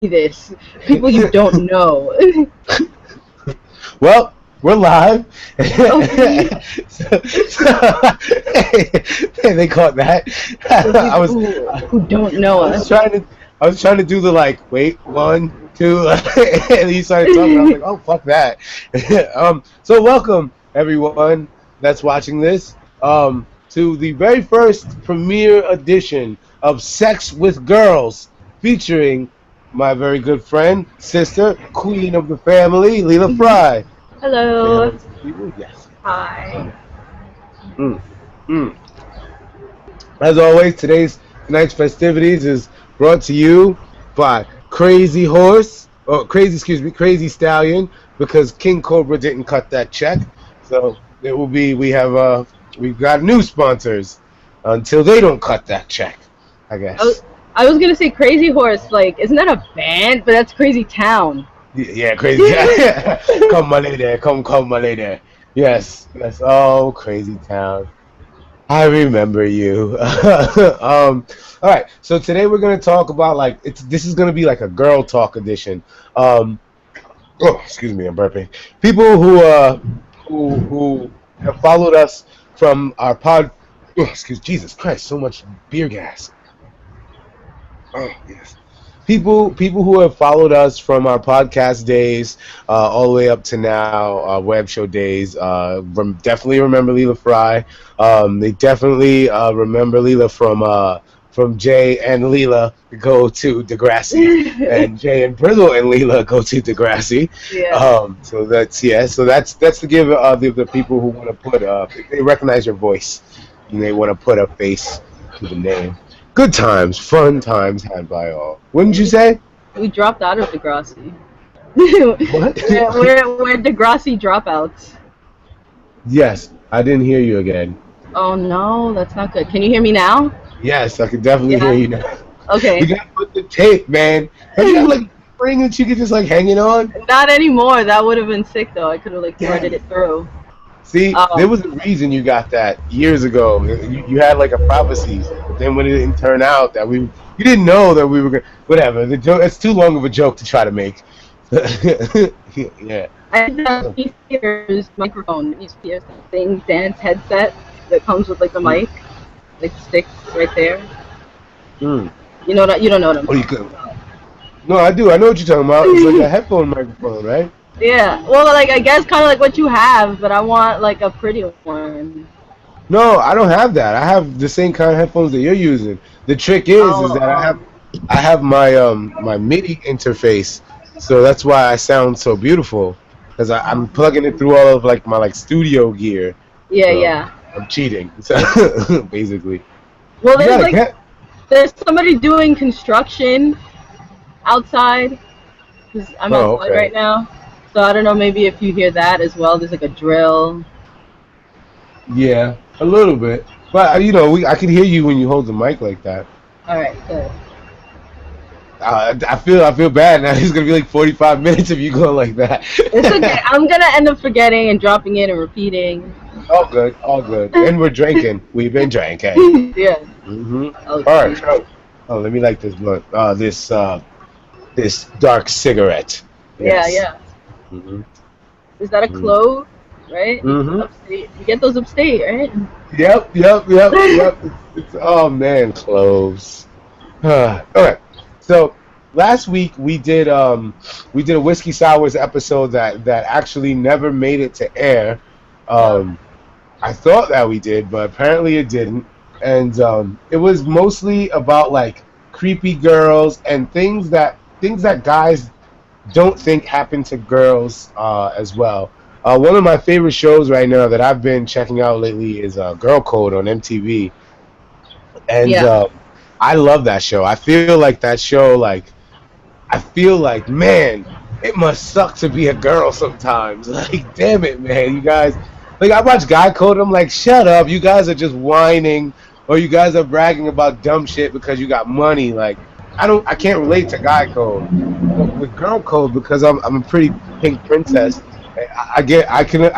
this. People you don't know. Well, we're live. Okay. They caught that. For I was, people who don't know I was us. trying to do the like, wait, 1, 2, and he started talking. I was like, oh, fuck that. So welcome everyone that's watching this, to the very first premiere edition of Sex with Girls, featuring my very good friend, sister, queen of the family, Leela Frye. Say hello Hello. to the people. Yes. Hi. Mm, mm. As always, tonight's festivities is brought to you by Crazy Horse, or Crazy Stallion, because King Cobra didn't cut that check. So it will be we've got new sponsors until they don't cut that check, I I was, guess. I was gonna say Crazy Horse. Like, isn't that a band? But that's Crazy Town. Yeah, crazy. Come my lady, come my lady. Yes, yes. Oh, Crazy Town. I remember you. All right. So today we're gonna talk about this is gonna be like a girl talk edition. Um, oh, excuse me, I'm burping. People who have followed us from our pod. Oh, excuse Jesus Christ, so much beer gas. Oh yes. People who have followed us from our podcast days, all the way up to now, web show days, definitely remember Leela Frye. They definitely remember Leela from Jay and Leela go to Degrassi, and Jay and Brizzle and Leela go to Degrassi. Yeah. So that's to give the people who want to put if they recognize your voice and they want to put a face to the name. Good times, fun times had by all. Wouldn't you say? We dropped out of Degrassi. What? we're Degrassi dropouts. Yes, I didn't hear you again. Oh no, that's not good. Can you hear me now? Yes, I can definitely hear Yeah. you now. Okay. You gotta put the tape, man. Have you have like a ring that you could just like hang it on? Not anymore. That would have been sick though. I could have like threaded it through. See, there was a reason you got that years ago. You had like a prophecy, but then when it didn't turn out you didn't know that we were gonna, whatever. The joke, it's too long of a joke to try to make. Yeah. I had the eSpears microphone, eSpears thing, dance headset that comes with like the mic, like sticks right there. Mm. You know that you don't know what I'm Oh, you talking could. about. No, I do. I know what you're talking about. It's like a headphone microphone, right? Yeah. Well, like I guess kind of like what you have, but I want like a pretty one. No, I don't have that. I have the same kind of headphones that you're using. The trick is Oh, that I have my MIDI interface, so that's why I sound so beautiful. Because I'm plugging it through all of like my like studio gear. yeah, So yeah. I'm cheating, so, basically. Well, You there's gotta like get. there's somebody doing construction outside because I'm Oh, outside okay. right now. So I don't know. Maybe if you hear that as well, there's like a drill. Yeah, a little bit. But I can hear you when you hold the mic like that. All right, good. I feel bad now. It's gonna be like 45 minutes if you go like that. It's okay. I'm gonna end up forgetting and dropping it and repeating. All good, all good. And we're drinking. We've been drinking. Yeah. All Okay. right. So, let me light this blunt. This dark cigarette. Yeah, Yes. yeah. hmm Is that a hmm clove? Right? hmm Upstate. You get those upstate, right? Yep. Oh man, cloves. All right. So last week we did a whiskey sours episode that actually never made it to air. Um, I thought that we did, but apparently it didn't. And it was mostly about like creepy girls and things that guys don't think happen to girls as well. One of my favorite shows right now that I've been checking out lately is Girl Code on MTV, and Yeah. I love that show. I feel like that show, I feel like, man, it must suck to be a girl sometimes. Like, damn it, man, you guys. Like, I watch Guy Code, I'm like, shut up, you guys are just whining, or you guys are bragging about dumb shit because you got money. Like, I can't relate to Guy Code. But with Girl Code, because I'm a pretty pink princess, I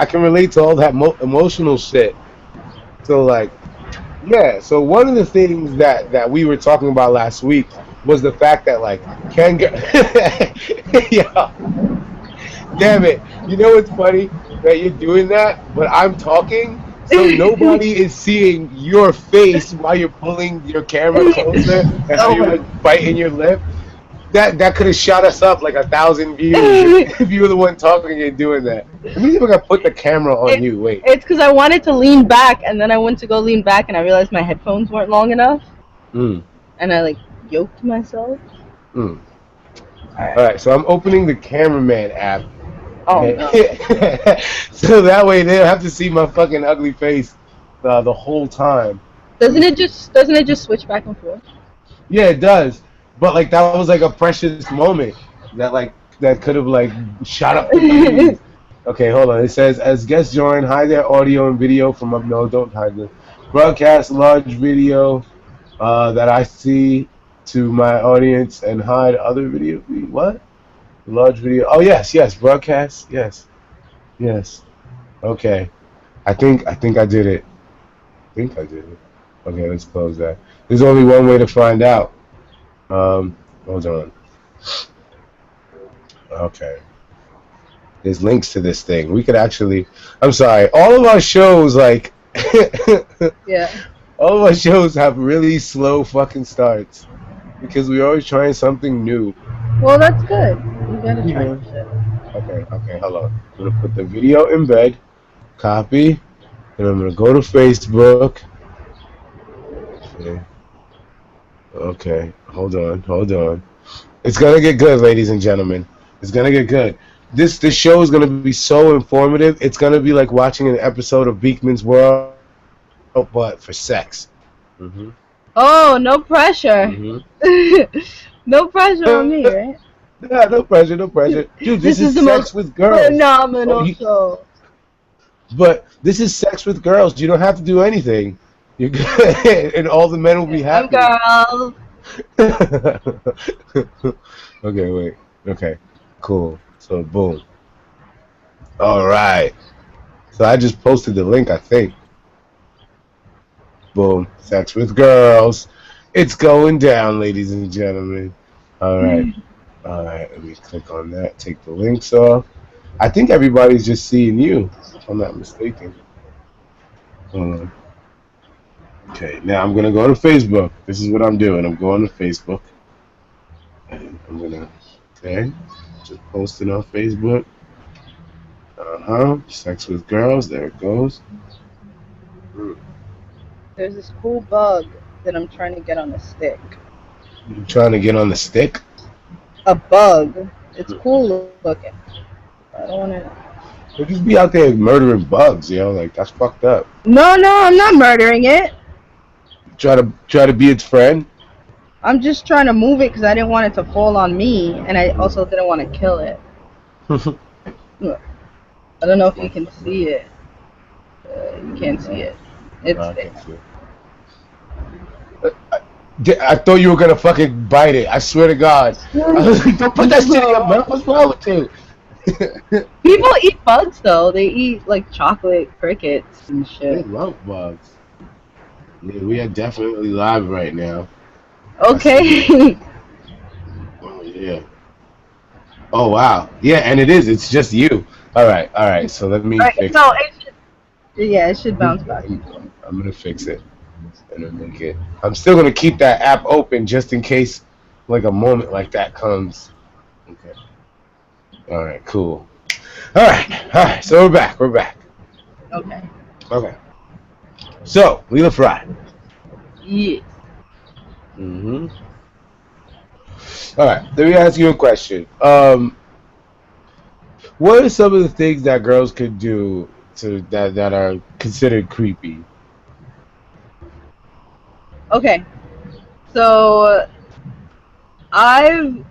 can relate to all that emotional shit. So like, yeah. So one of the things that we were talking about last week was the fact that like can get yeah, damn it. You know what's funny? That you're doing that, but I'm talking, so nobody is seeing your face while you're pulling your camera closer and how Oh you're my. like biting your lip. That could have shot us up like 1,000 views if you were the one talking and doing that. Let me see if I can put the camera on you. Wait. It's because I wanted to lean back, and then I went to go lean back, and I realized my headphones weren't long enough, Mm, and I like yoked myself. mm. All All right. right, so I'm opening the cameraman app. Oh Okay. no. So that way they don't have to see my fucking ugly face the whole time. Let me see. Doesn't it just switch back and forth? Yeah, it does. But like that was like a precious moment that could have like shot up the views. Okay, hold on. It says as guests join, hide their audio and video from up. No, don't hide them. Broadcast large video that I see to my audience and hide other video. What? Large video. Oh yes, yes. Broadcast. Yes, yes. Okay. I think I did it. I think I did it. Okay, let's close that. There's only one way to find out. Hold on. Okay. There's links to this thing. We could actually. I'm sorry. All of our shows, like, Yeah. all of our shows have really slow fucking starts because we're always trying something new. Well, that's good. You gotta try Yeah. shit. Okay. Okay. Hold on. I'm gonna put the video embed, copy, and I'm gonna go to Facebook. Okay. Okay. Hold on. Hold on. It's gonna get good, ladies and gentlemen. It's gonna get good. This show is gonna be so informative. It's gonna be like watching an episode of Beekman's World, but for sex. Mhm. Oh, no pressure. Mhm. No pressure on me, right? Yeah, no pressure, no pressure, dude. This This is is the sex most with girls. Oh, phenomenal show. but this is sex with girls. You don't have to do anything. You and all the men will be I'm happy. girls. Okay, wait. Okay, cool. So boom. All right. So I just posted the link, I think. Boom. Sex with girls. It's going down, ladies and gentlemen. All right. All right. Let me click on that. Take the links off. I think everybody's just seeing you, if I'm not mistaken. Hold on. Okay. Now I'm gonna go to Facebook. This is what I'm doing. I'm going to Facebook, and I'm gonna. Okay. Just post it on Facebook. Sex with girls. There it goes. There's this cool bug that I'm trying to get on a stick. You trying to get on the stick? A bug. It's cool looking. I don't want to. You just be out there murdering bugs, like that's fucked up. No, I'm not murdering it. Try to be its friend. I'm just trying to move it because I didn't want it to fall on me, and I also didn't want to kill it. I don't know if you can see it. You can't see it. It's I there. can see it. I thought you were gonna fucking bite it. I swear to God. I was like, don't put that shit in your mouth. What's wrong with you? People eat bugs though. They eat like chocolate crickets and They shit. love bugs. Yeah, we are definitely live right now. Okay. Oh yeah. Oh wow. Yeah, and it is. It's just you. All right. So let me Alright, fix so it. it should bounce back. I'm gonna fix it and then make it. I'm still gonna keep that app open just in case, like a moment like that comes. Okay. All right. Cool. All right. So we're back. Okay. Okay. So Leela Frye. Yes. Mm-hmm. All right. Let me ask you a question. What are some of the things that girls could do that are considered creepy? Okay. So I've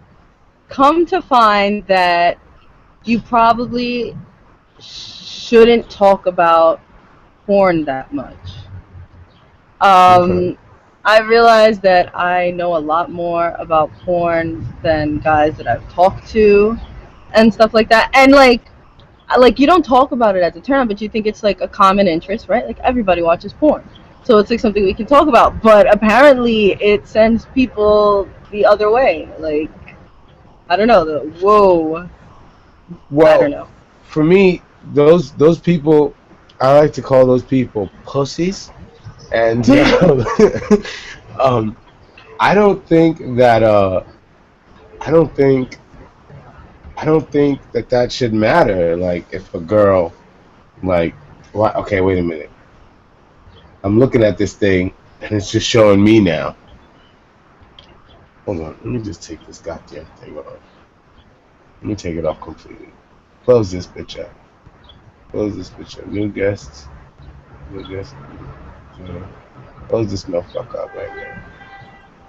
come to find that you probably shouldn't talk about porn that much. Okay. I realized that I know a lot more about porn than guys that I've talked to and stuff like that. And like you don't talk about it as a term, but you think it's like a common interest, right? Like everybody watches porn. So it's like something we can talk about. But apparently it sends people the other way. Like, I don't know, the whoa, I don't Well, know. for me, those people, I like to call those people pussies, and um, I don't think that I don't think I don't think that that should matter. Like if a girl like why okay, wait a minute. I'm looking at this thing and it's just showing me now. Hold on, let me just take this goddamn thing off. Let me take it off completely. Close this bitch out. Close this bitch out. New guests. New guests. Uh, Close this motherfucker up right there.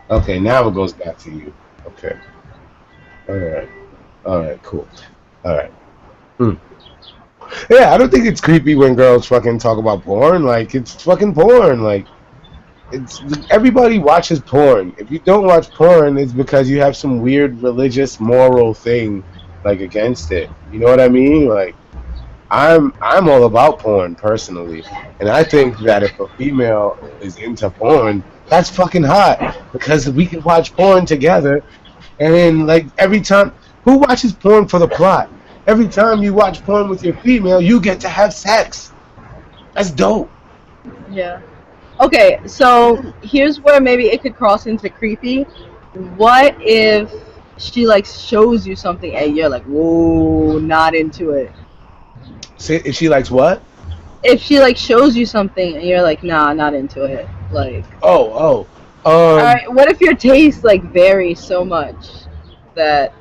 Okay, now it goes back to you. Okay. Alright. Alright, cool. Alright. Hmm. Yeah, I don't think it's creepy when girls fucking talk about porn. Like it's fucking porn. Like it's everybody watches porn. If you don't watch porn, it's because you have some weird religious moral thing like against it. You know what I mean? Like I'm all about porn personally, and I think that if a female is into porn, that's fucking hot because we can watch porn together, and then like every time, who watches porn for the plot? Every time you watch porn with your female, you get to have sex. That's dope. Yeah. Okay, so here's where maybe it could cross into creepy. What if she like shows you something and you're like, whoa, not into it? Say if she likes what? If she like shows you something and you're like, nah, not into it. Like, Oh, all right, what if your taste like varies so much that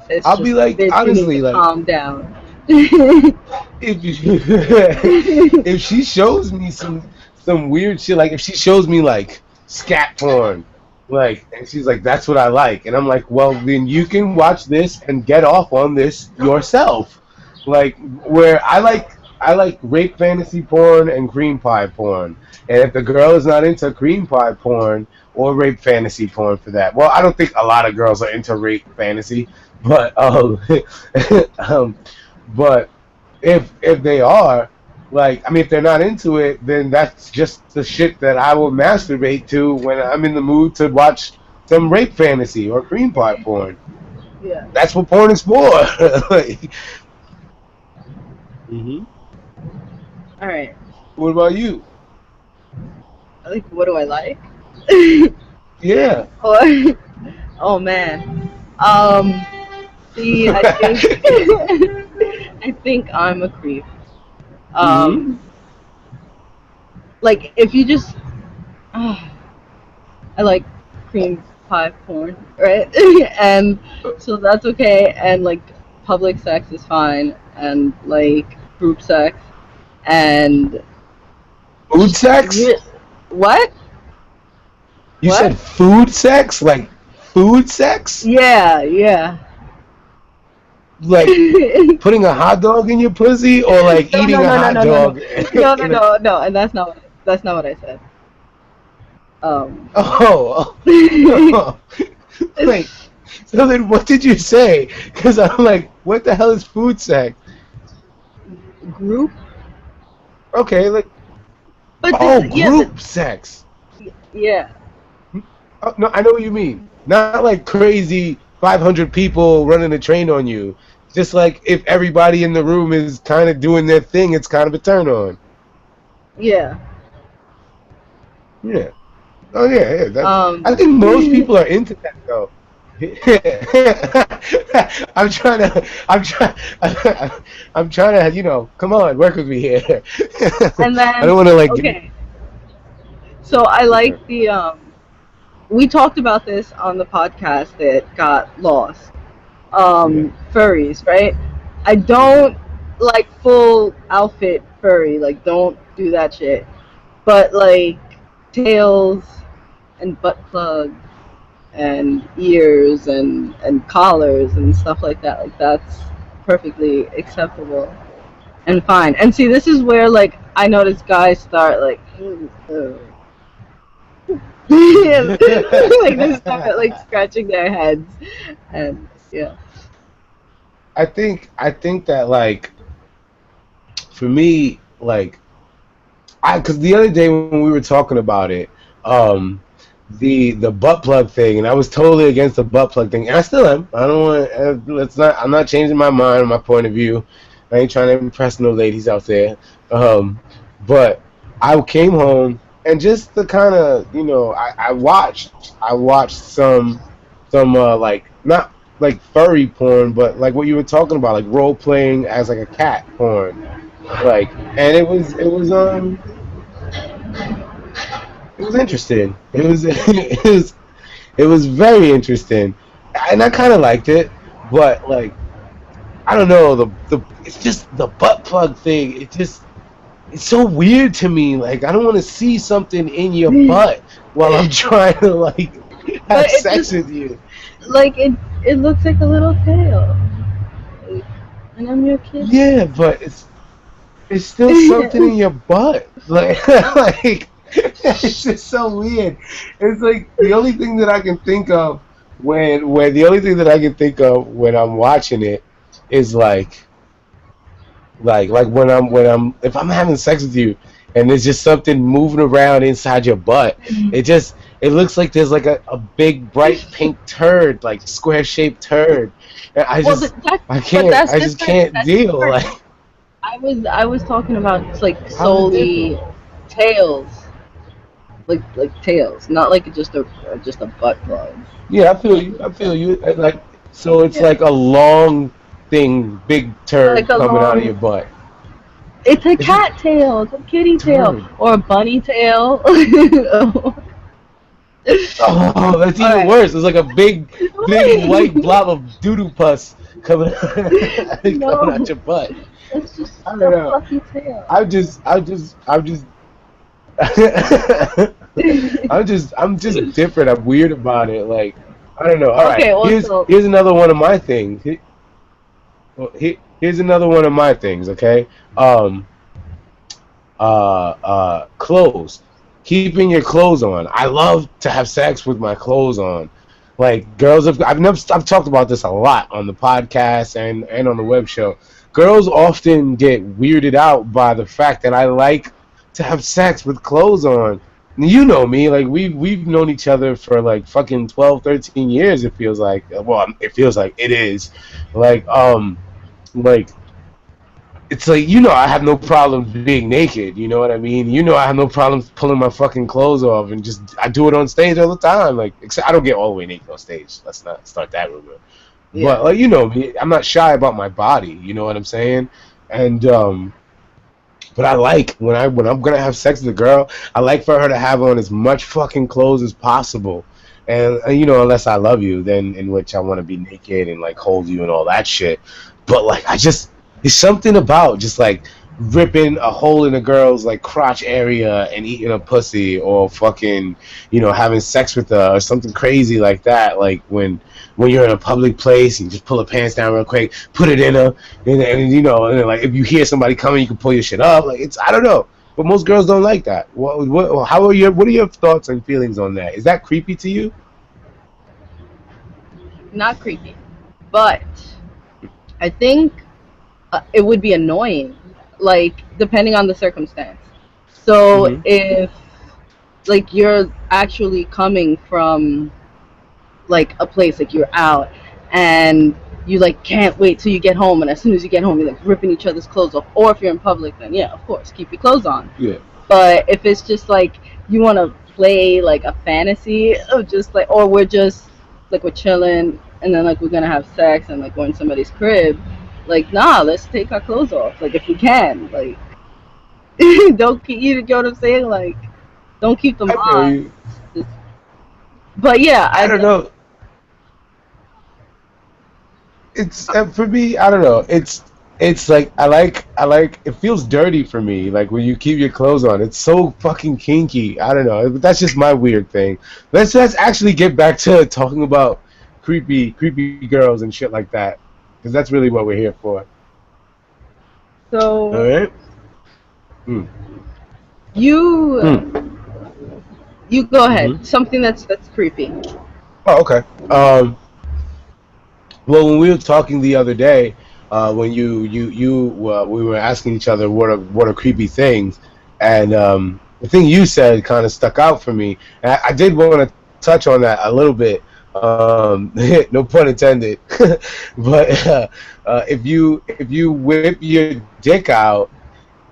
it's I'll be just a like, bit you need to honestly, like calm down? if if she shows me some weird shit, like if she shows me like scat porn, like, and she's like, that's what I like, and I'm like, well, then you can watch this and get off on this yourself. Like, where I like rape fantasy porn and cream pie porn, and if the girl is not into cream pie porn or rape fantasy porn for that, well, I don't think a lot of girls are into rape fantasy, but um, but if they are, like, I mean, if they're not into it, then that's just the shit that I will masturbate to when I'm in the mood to watch some rape fantasy or cream pie porn. Yeah. That's what porn is for. Like, hmm All right. what about you? Like, what do I like? Yeah. or, oh man. See, I think I think I'm a creep. hmm Um, like if you just, I like cream pie porn, right? And so that's okay. And like public sex is fine, and like group sex, and Food sex? what? You What? said food sex? Like food sex? Yeah, yeah. Like putting a hot dog in your pussy or like No, eating no, a no, no, hot no, no, no, dog no, no, in a no, no, and that's not what I said. Um, oh, wait. So then, what did you say? Because I'm like, what the hell is food sex? group, Okay, like, but oh, yeah, group sex. yeah, Oh, no, I know what you mean. Not like crazy 500 people running a train on you. Just like if everybody in the room is kind of doing their thing, it's kind of a turn on. yeah. Yeah. Oh yeah, yeah. That's. I think most Yeah, people are into that though. I'm trying to. I'm trying to. Come on, work with me here. and I don't then want to like give you. okay, so I Okay. like the we talked about this on the podcast that got lost. Yeah. Furries, right? I don't like full outfit furry, like don't do that shit. But like tails and butt plugs and ears and collars and stuff like that, like that's perfectly acceptable and fine. And see, this is where like I notice guys start like like they start like scratching their heads and yeah. I think that like for me like I because the other day when we were talking about it, um, the butt plug thing, and I was totally against the butt plug thing, and I still am. I don't want. Let's not. I'm not changing my mind, my point of view. I ain't trying to impress no ladies out there. Um, but I came home and just the kind of I watched some like not like furry porn, but like what you were talking about, like role playing as like a cat porn, like, and it was interesting. It was it was very interesting, and I kind of liked it. But like, I don't know, the it's just the butt plug thing. It's so weird to me. Like, I don't want to see something in your butt while I'm trying to like But have it sex just with you. like it looks like a little tail, and I'm your kid. Yeah, but it's still something in your butt. Like like it's just so weird. It's like the only thing that I can think of when the only thing that I can think of when I'm watching it is like when I'm if I'm having sex with you and there's just something moving around inside your butt, it looks like there's like a big bright pink turd, like square shaped turd. And Well, that's I just different. can't That's deal. different. Like, I was talking about like how's it different? solely tails, like tails, not like just a butt plug. Yeah, I feel you. I feel you. Like, so it's Yeah, like a long thing, big like turd a coming out of long. your butt. It's a It's just cat tail. It's a kitty tail turd. or a bunny tail. Oh, that's All even right. worse. It's like a big white blob of doo doo pus coming coming out No, your butt. it's just I don't a know. fluffy tail. I'm just I'm just different. I'm weird about it. Like, I don't know. All right, Okay, well, so here's another one of my things. Here's another one of my things. Okay, um, clothes. Keeping your clothes on. I love to have sex with my clothes on. Like, girls have I've talked about this a lot on the podcast and on the web show. Girls often get weirded out by the fact that I like to have sex with clothes on. You know me, like we've known each other for like fucking 12, 13 years, it feels like. Well, it feels like it is. Like like it's like, I have no problems being naked. You know what I mean? I have no problems pulling my fucking clothes off, and just I do it on stage all the time. Like, except I don't get all the way naked on stage. Let's not start that rumor. But yeah. like, me, I'm not shy about my body. You know what I'm saying? And but I like when I'm gonna have sex with a girl, I like for her to have on as much fucking clothes as possible. And unless I love you, then in which I want to be naked and like hold you and all that shit. But like, there's something about just like ripping a hole in a girl's like crotch area and eating a pussy, or fucking having sex with her or something crazy like that. Like when you're in a public place and you just pull her pants down real quick, put it in her, and then, like, if you hear somebody coming, you can pull your shit up. Like, it's, I don't know, but most girls don't like that. What are your thoughts and feelings on that? Is that creepy to you? Not creepy, but I think it would be annoying, like depending on the circumstance. So Mm-hmm. if like you're actually coming from like a place, like you're out and you like can't wait till you get home, and as soon as you get home you're like ripping each other's clothes off, or if you're in public, then yeah, of course, keep your clothes on. Yeah. But if it's just like you want to play like a fantasy of just like, or we're just like we're chilling and then like we're gonna have sex and like we're in somebody's crib, like nah, let's take our clothes off, like if we can, like don't keep, you know what I'm saying, like don't keep them I feel on. you. Just, but yeah, I don't know. It's for me. I don't know. It's like I like it feels dirty for me. Like when you keep your clothes on, it's so fucking kinky. I don't know. That's just my weird thing. Let's actually get back to talking about creepy girls and shit like that, because that's really what we're here for. All so right. Mm. you Mm. you go ahead, Mm-hmm. something that's creepy. Oh, okay. Well, when we were talking the other day, when we were asking each other what are creepy things, and the thing you said kind of stuck out for me. And I did want to touch on that a little bit. No pun intended. But if you whip your dick out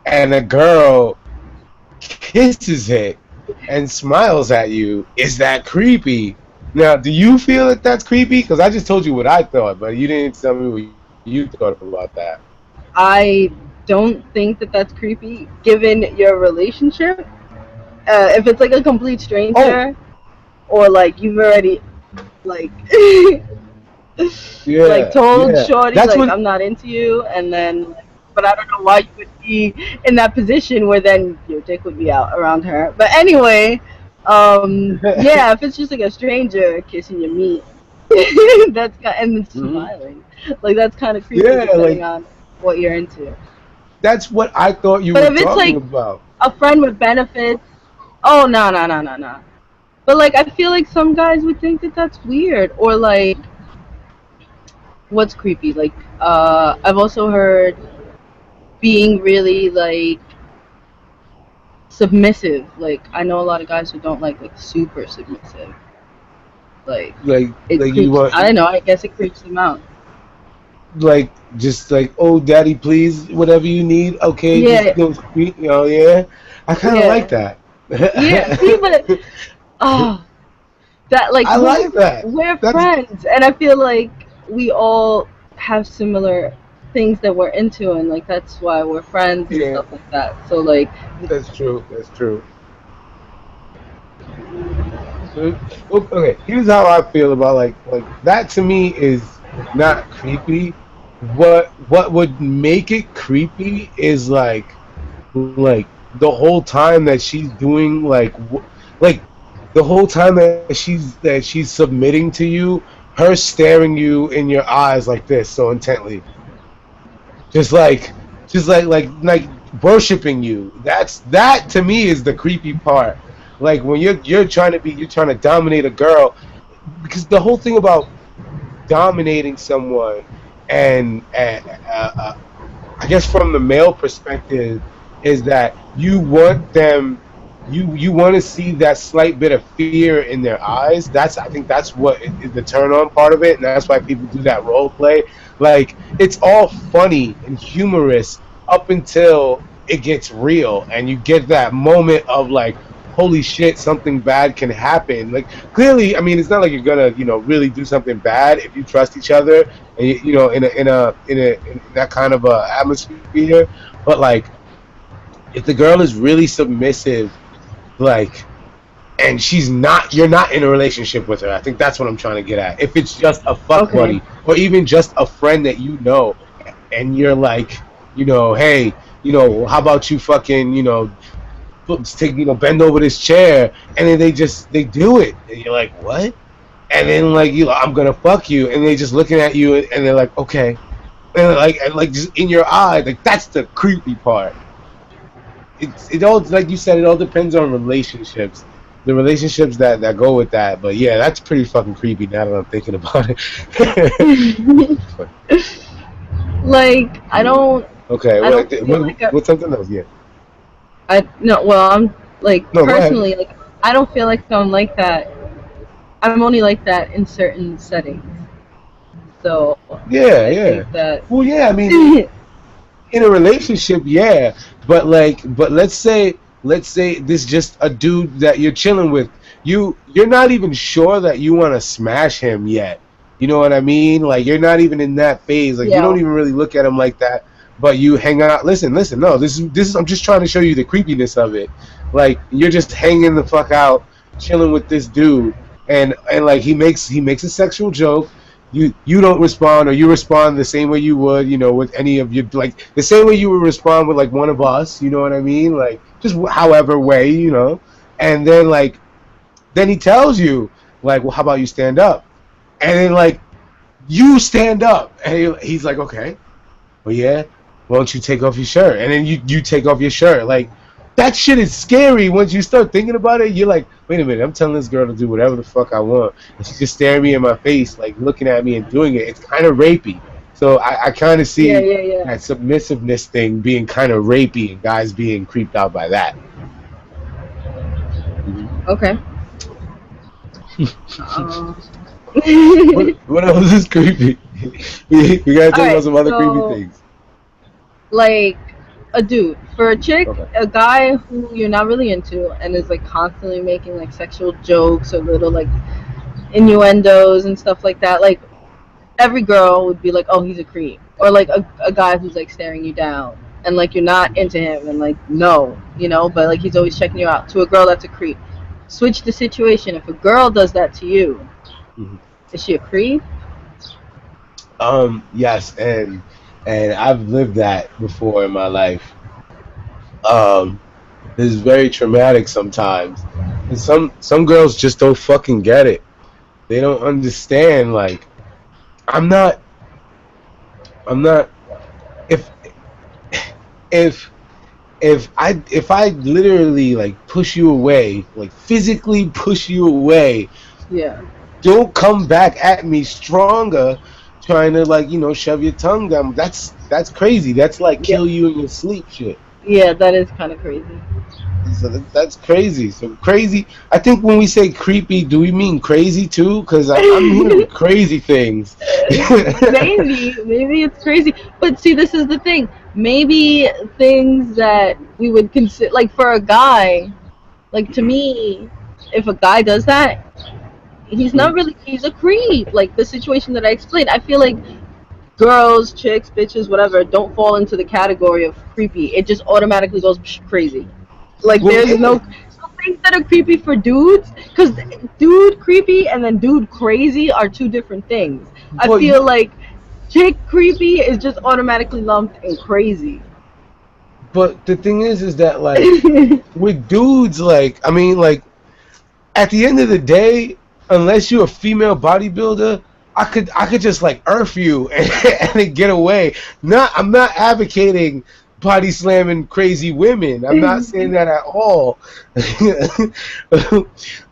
and a girl kisses it and smiles at you, is that creepy? Now, do you feel that that's creepy? Because I just told you what I thought, but you didn't tell me what you thought about that. I don't think that that's creepy, given your relationship. If it's like a complete Oh, stranger, or like you've already like like yeah, told yeah. Shorty That's like when. I'm not into you, and then like, but I don't know why you would be in that position where then your dick would be out around her. But anyway, yeah, if it's just like a stranger kissing your meat, and then Mhm. smiling, like that's kind of creepy Yeah, depending like on what you're into. that's what I thought you But were if it's talking like about. a friend with benefits, oh no no no no no. But like I feel like some guys would think that that's weird, or like what's creepy. Like I've also heard being really like submissive. Like I know a lot of guys who don't like super submissive. Like it Like you creeps. want I don't know. I guess it creeps them out. like just like, oh daddy, please, whatever you need, okay, just Yeah, go sweet, yeah. I kind of like yeah, that. yeah. See, but oh, that like I like that. we're That's friends, and I feel like we all have similar things that we're into, and like that's why we're friends and yeah, stuff like that. So like, that's true. That's true. So, okay, here's how I feel about like that. To me is not creepy. What would make it creepy is like the whole time that she's doing like the whole time that she's submitting to you, her staring you in your eyes like this so intently, just like just like worshiping you. That to me is the creepy part. Like when you're trying to dominate a girl, because the whole thing about dominating someone and I guess from the male perspective is that you want them you want to see that slight bit of fear in their eyes. That's I think that's what is the turn on part of it, and that's why people do that role play. Like it's all funny and humorous up until it gets real and you get that moment of like, holy shit, something bad can happen. Like clearly, I mean, it's not like you're gonna really do something bad if you trust each other and in that kind of atmosphere. But like, if the girl is really submissive, like, and she's not, you're not in a relationship with her. I think that's what I'm trying to get at. If it's just a fuck okay, buddy or even just a friend that you know, and you're like, hey, how about you fucking, take, bend over this chair, and then they do it, and you're like, what? And then like I'm gonna fuck you, and they're just looking at you, and they're like, okay, and like just in your eye, like that's the creepy part. It all, like you said, it all depends on relationships, the relationships that go with that. But yeah, that's pretty fucking creepy now that I'm thinking about it. like Okay, I don't feel like what's something else? Yeah, I no. Well, I'm like no, go ahead. personally like I don't feel like I'm like that. I'm only like that in certain settings. So Yeah, I yeah. think that Well, yeah. I mean, in a relationship, yeah, but let's say this just a dude that you're chilling with. You're not even sure that you want to smash him yet. You know what I mean? Like you're not even in that phase. Like you don't yeah. even really look at him like that. But you hang out. Listen, listen. No, this is. I'm just trying to show you the creepiness of it. Like you're just hanging the fuck out, chilling with this dude, and like he makes a sexual joke. You don't respond, or you respond the same way you would, with any of your, like the same way you would respond with like one of us, you know what I mean, like just however way, and then like then he tells you like, well, how about you stand up, and then like you stand up, and he's like, okay, well, yeah, why don't you take off your shirt, and then you take off your shirt, like that shit is scary. Once you start thinking about it, you're like, wait a minute, I'm telling this girl to do whatever the fuck I want, and she's just staring me in my face, like looking at me and doing it. It's kind of rapey. So I kind of Yeah, see yeah, yeah. that submissiveness thing being kind of rapey and guys being creeped out by that. Hmm. Okay. Um, What else is creepy? We gotta all talk about right, some other creepy so things. like a dude for a chick, Okay. a guy who you're not really into and is like constantly making like sexual jokes or little like innuendos and stuff like that. Like every girl would be like, "Oh, he's a creep," or like a guy who's like staring you down and like you're not into him and like no, but like he's always checking you out. To a girl, that's a creep. Switch the situation. If a girl does that to you, Mhm. is she a creep? Yes, and I've lived that before in my life. Um, it's very traumatic sometimes. And some girls just don't fucking get it. They don't understand. Like I'm not. I'm not. If if if I literally like push you away, like physically push you away, Yeah, don't come back at me stronger, trying to like shove your tongue down. That's crazy. That's like yeah, kill you in your sleep shit. yeah. That is kind of crazy. So that's crazy. So crazy. I think when we say creepy, do we mean crazy too? Because I'm hearing crazy things. Maybe it's crazy, but see, this is the thing. Maybe things that we would consider, like for a guy, like to me, if a guy does that, he's not really, he's a creep. Like the situation that I explained, I feel like girls, chicks, bitches, whatever, don't fall into the category of creepy. It just automatically goes crazy. Like Well, there's yeah, no things that are creepy for dudes, because dude creepy and then dude crazy are two different things. I but feel like chick creepy is just automatically lumped in crazy. but the thing is that like with dudes, like I mean, like at the end of the day, unless you're a female bodybuilder, I could just like earth you and then get away. I'm not advocating body slamming crazy women. I'm not saying that at all.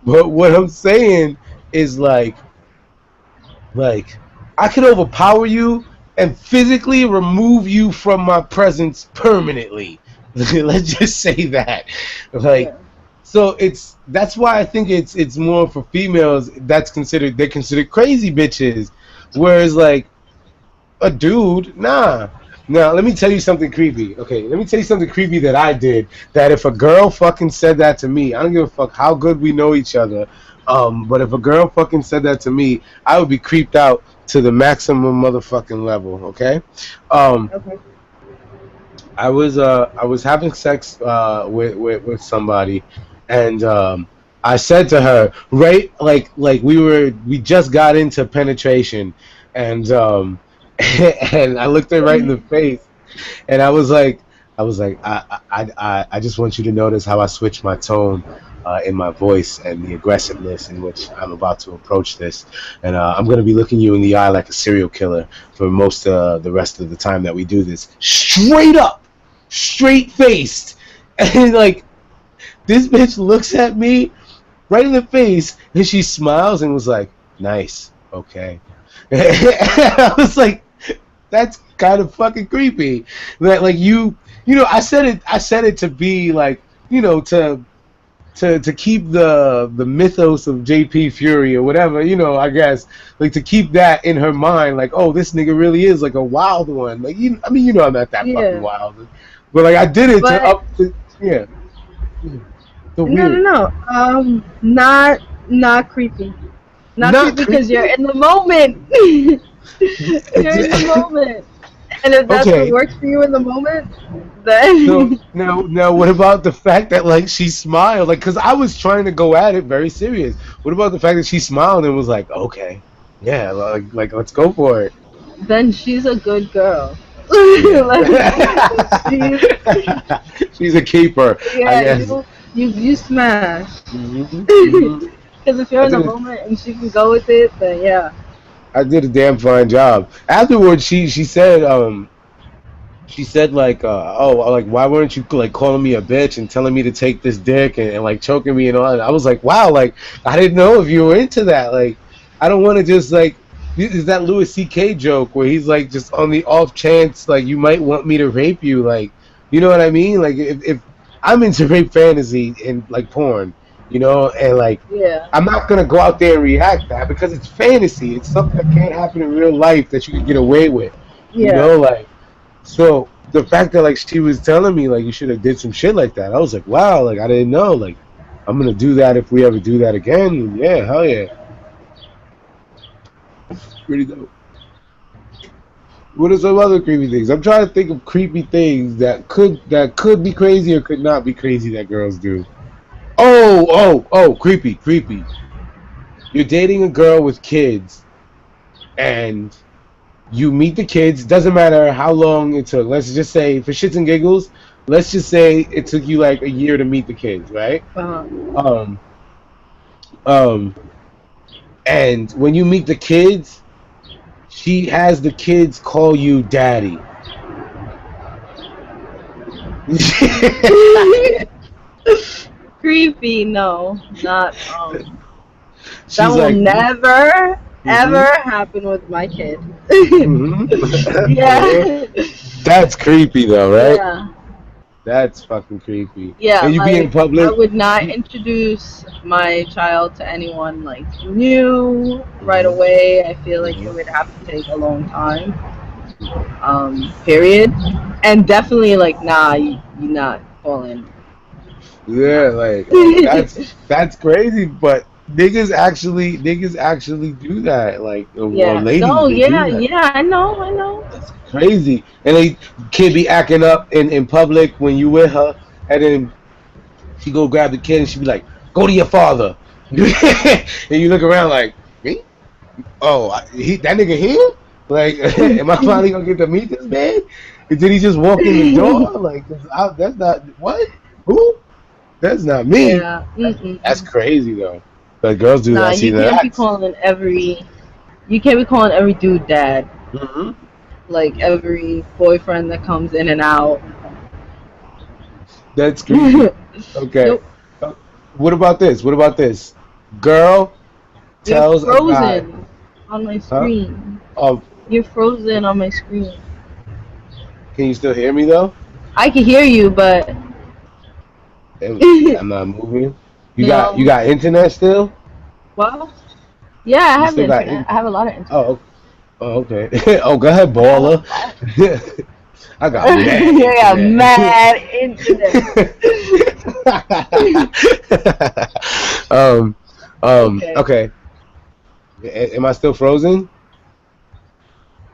But what I'm saying is like I could overpower you and physically remove you from my presence permanently. Let's just say that. Like Yeah. so that's why I think it's more for females. They're considered crazy bitches, whereas like a dude, nah. Now let me tell you something creepy. Okay, let me tell you something creepy that I did. That if a girl fucking said that to me, I don't give a fuck how good we know each other. But if a girl fucking said that to me, I would be creeped out to the maximum motherfucking level. Okay, um, Okay. I was having sex with somebody, and I said to her right like we just got into penetration, and and I looked her right in the face, and I was like I just want you to notice how I switch my tone. In my voice and the aggressiveness in which I'm about to approach this, and I'm gonna be looking you in the eye like a serial killer for most the rest of the time that we do this. Straight up, straight faced, and like this bitch looks at me right in the face, and she smiles and was like, "Nice, okay." I was like, "That's kind of fucking creepy." That like I said it to be like to keep the mythos of JP Fury or whatever, I guess, like to keep that in her mind, like, oh, this nigga really is like a wild one. Like, I mean, I'm not that fucking Yeah. wild, but like I did it to But up to, yeah, so no, no, weird. no. Not creepy. Not Not creepy because you're creepy. in the moment. You're in the moment. And if that's what Okay, works for you in the moment, so then now, what about the fact that like she smiled, like, cause I was trying to go at it very serious. What about the fact that she smiled and was like, okay, yeah, like let's go for it. then she's a good girl. Yeah. Like she's She's a keeper, I yeah, guess. you smash. Hmm. Because if you're I in the did a, moment and she can go with it, then yeah. I did a damn fine job. Afterwards, she said like, oh, like why weren't you like calling me a bitch and telling me to take this dick and like choking me and all that. I was like, wow, like I didn't know if you were into that. Like I don't want to just like is that Louis C.K. joke where he's like just on the off chance like you might want me to rape you, like you know what I mean? Like if I'm into rape fantasy and like porn, you know, and like Yeah. I'm not gonna go out there and react that because it's fantasy. It's something that can't happen in real life that you can get away with, you Yeah. know, like so the fact that like she was telling me like you should have did some shit like that, I was like, wow, like I didn't know, like I'm gonna do that if we ever do that again. And yeah, hell yeah, pretty dope. What are some other creepy things? I'm trying to think of creepy things that could be crazy or could not be crazy that girls do. Oh, creepy, creepy. You're dating a girl with kids and you meet the kids. Doesn't matter how long it took. Let's just say, for shits and giggles, let's just say it took you like a year to meet the kids, right? Uh-huh. Um, um, and when you meet the kids, she has the kids call you daddy. Creepy. No, not. That She's will like, never ever mm-hmm, happen with my kid. mm-hmm. Yeah. That's creepy though, right? Yeah. That's fucking creepy. Yeah, And you be in like I public. would not introduce my child to anyone like new right Mm-hmm, away. I feel like it mm-hmm, would have to take a long time. Period. And definitely like nah, you not calling. yeah, Nah. like that's crazy, but niggas actually do that, like or Yeah. ladies No, they do yeah, that. yeah, I know, I know. That's crazy, and they kid be acting up in public when you with her, and then she go grab the kid and she be like, "Go to your father," and you look around like me. Oh, that nigga here? Like, am I finally gonna get to meet this man? Did he just walk in the door? Like, that's not what? Who? That's not me. Yeah. That's Mm-mm. crazy though. But girls do Nah, that. See, you can't be that's calling you can't be calling every dude dad. hmm Like every boyfriend that comes in and out. that's creepy. Okay. Nope. Uh, What about this? What about this? Girl You're tells a guy, frozen on my huh? screen. Um, You're frozen on my screen. can you still hear me though? I can hear you, but I'm not moving. You no. got internet still? Well, yeah, I You have still got internet. in? I have a lot of internet. Oh, oh, okay. Oh, go ahead, I have baller. I got mad you got internet. mad internet. um, Okay. okay. Am I still frozen?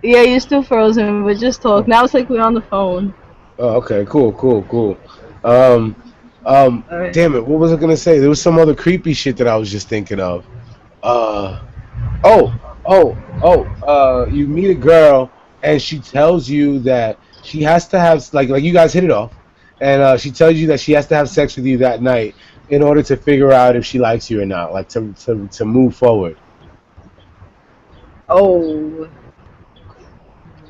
Yeah, you're still frozen, but just talk. Oh, Now it's like we're on the phone. oh, okay. Cool, cool, cool. Um, um, All right. damn it. What was I gonna say? There was some other creepy shit that I was just thinking of. Uh, oh, you meet a girl and she tells you that she has to have like you guys hit it off, and she tells you that she has to have sex with you that night in order to figure out if she likes you or not, like to move forward. Oh,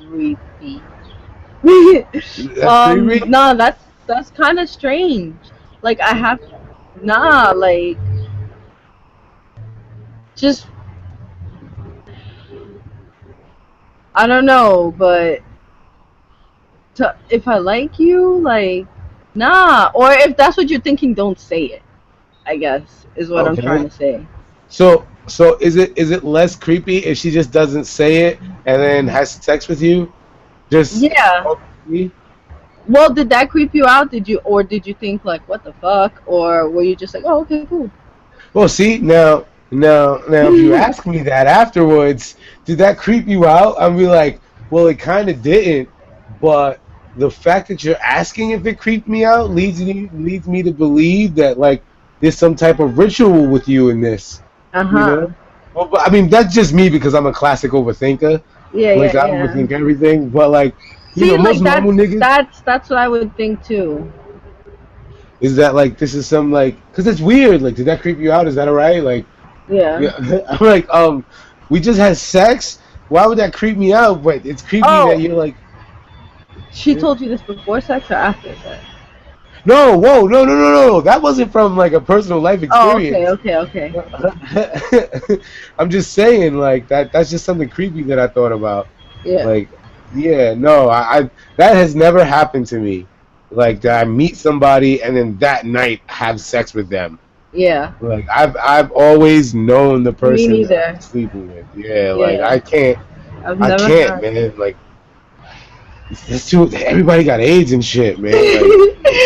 creepy. That's creepy. Nah, that's kind of strange. Like I have, nah, like just I don't know, but if I like you, like nah, or if that's what you're thinking, don't say it. I guess is what I'm trying Okay. to say. So is it less creepy if she just doesn't say it and then has sex with you? Just Yeah. Well, did that creep you out? Did you think like what the fuck, or were you just like, oh, okay, cool? well, see now, if you ask me that afterwards, did that creep you out? I'd be like, well, it kind of didn't, but the fact that you're asking if it creeped me out leads me to believe that like there's some type of ritual with you in this, Uh you huh. know? Well, but, I mean, that's just me because I'm a classic overthinker. Yeah, Like yeah, I yeah. overthink everything, but like See, most like normal niggas that's what I would think too. is that like this is some like because it's weird. Like, did that creep you out? Is that alright? Like, Yeah. yeah, I'm like, we just had sex. Why would that creep me out? But it's creepy that Oh, you're like, she yeah. told you this before sex or after sex? No, whoa, no. That wasn't from like a personal life Oh, okay, experience. okay, okay. I'm just saying, like that's just something creepy that I thought about. Yeah. Like, yeah, no, I that has never happened to me. Like that I meet somebody and then that night have sex with them. Yeah. Like I've always known the Me person that I'm neither. sleeping with. Yeah, like Yeah. I've I never can't, had. man. Like it's too. Everybody got AIDS and shit, man. Like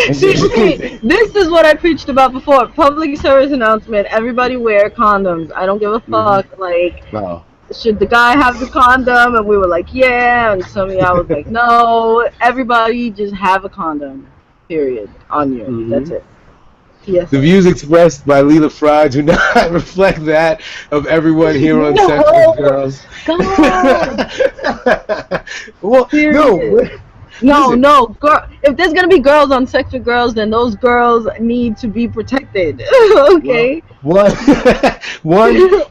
it's See, okay, just, this is what I preached about before. Public service announcement. Everybody wear condoms. I don't give a hmm fuck. Like, no. should the guy have the condom? And we were like, yeah. And some of y'all was like, no. Everybody just have a condom. Period. On you. That's hmm it. The PSA. views expressed by Leela Frye do not reflect that of everyone here on Sex with No. Girls. God. Well, no, Period. No, listen. no, girl. If there's gonna be girls on Sex with Girls, then those girls need to be protected. Well, Okay. one,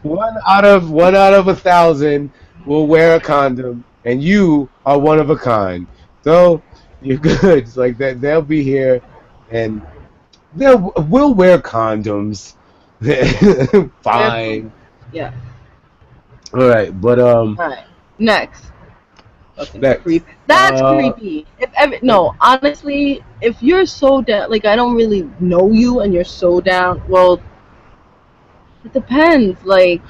one out of 1,000 will wear a condom, and you are one of a kind. So you're good. It's like that. They'll be here, and we'll wear condoms. Wear condom. Fine. Yeah. All right, but All right. Next. Fucking next. creep. That's creepy. If ever, no, honestly, if you're so down, like I don't really know you, and you're so down. Well, it depends. Like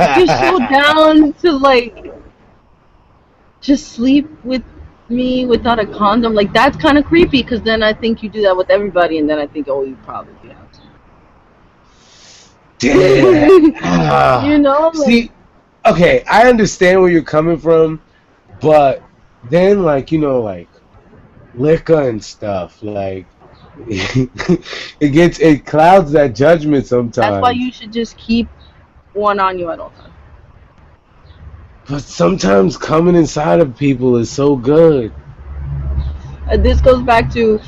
if you're so down to like just sleep with me without a condom, like that's kind of creepy. Because then I think you do that with everybody, and then I think, oh, you probably have Damn. to. You know, like See, okay, I understand where you're coming from, but then like like liquor and stuff, like it clouds that judgment that's why sometimes. you should just keep one on you at all times. But sometimes coming inside of people is so good. This goes back to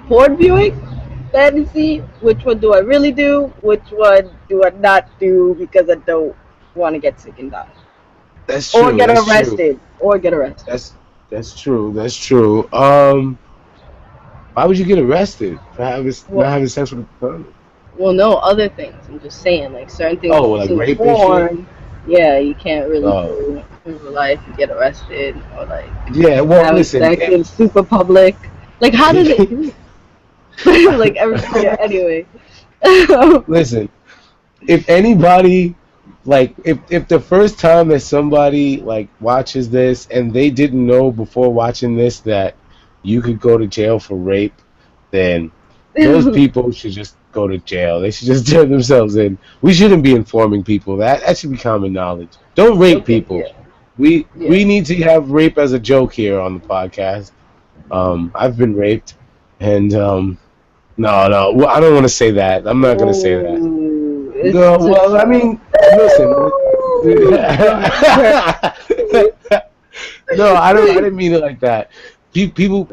board viewing fantasy. Which one do I really do? Which one do I not do because I don't want to get sick and die, That's or true. get That's true. arrested, or get arrested? That's that's true. That's true. Why would you get arrested for not Well, having sex with a condom? well, no other things. I'm just saying, like certain things Oh, you like see in rape and shit. porn. Yeah, you can't really Oh, do in real life. You get arrested, or like yeah. Well, having listen. sex in super public. Like, how do they do it? Like every yeah. Anyway. Listen. If anybody like if the first time that somebody like watches this and they didn't know before watching this that you could go to jail for rape, then those people should just go to jail. They should just turn themselves in. We shouldn't be informing people. That should be common knowledge. Don't rape Okay. people. Yeah. We Yeah. need to have rape as a joke here on the podcast. I've been raped, and no, well, I don't want to say that. I'm not gonna say that. Oh, No, it's well, I just. mean, listen. No, I don't. I didn't mean it like that. People.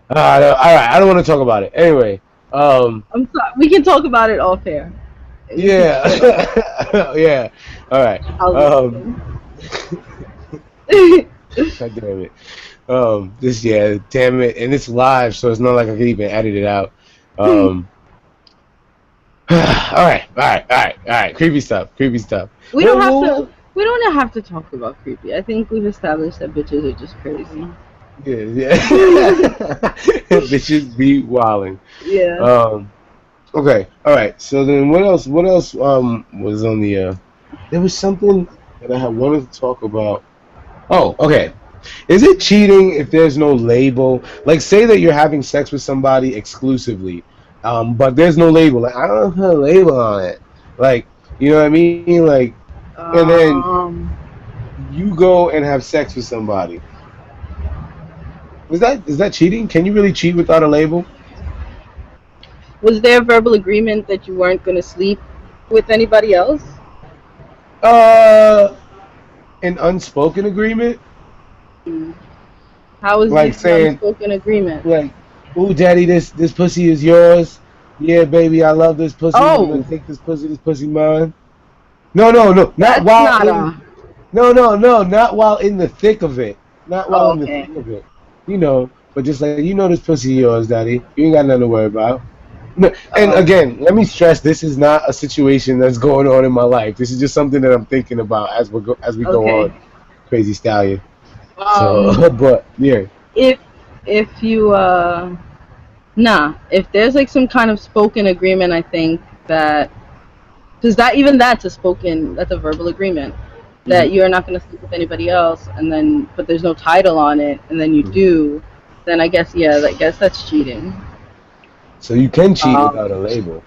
All right, I don't want to talk about it. Anyway, I'm sorry. We can talk about it off air. You can yeah, shut up. yeah. All right. I'll Um, listen. God damn it. This yeah, damn it, and it's live, so it's not like I can even edit it out. Um, all right. Creepy stuff. Creepy stuff. we Well, don't have to. well, We don't have to talk about creepy. I think we've established that bitches are just crazy. yeah. Bitches be wilding. Yeah. Um, okay, all right. So then, what else? What else? Was on the? There was something that I had wanted to talk about. Oh, okay. Is it cheating if there's no label? Like, say that you're having sex with somebody exclusively, but there's no label. Like, I don't have a label on it. Like, you know what I mean? Like, and then Um. you go and have sex with somebody. Is that cheating? Can you really cheat without a label? Was there a verbal agreement that you weren't gonna sleep with anybody else? Uh, an unspoken agreement, Mm. How is like this an saying, unspoken agreement? like, "Ooh, daddy, this pussy is yours. Yeah, baby, I love this pussy. You gonna Oh, take this pussy? This pussy mine." No, not that's while not in. a. No, not while in the thick of it. Not while Oh, in the okay. thick of it. But just like this pussy yours, daddy. You ain't got nothing to worry about. No, and Oh, again, let me stress: this is not a situation that's going on in my life. This is just something that I'm thinking about as we go okay. on. Crazy stallion. Um, So, but yeah. if if you Nah, if there's like some kind of spoken agreement, I think that because that's a verbal agreement Hmm. that you're not going to sleep with anybody else, and then but there's no title on it, and then you Hmm. do, then I guess yeah, I guess that's cheating. So you can cheat without a Um, label.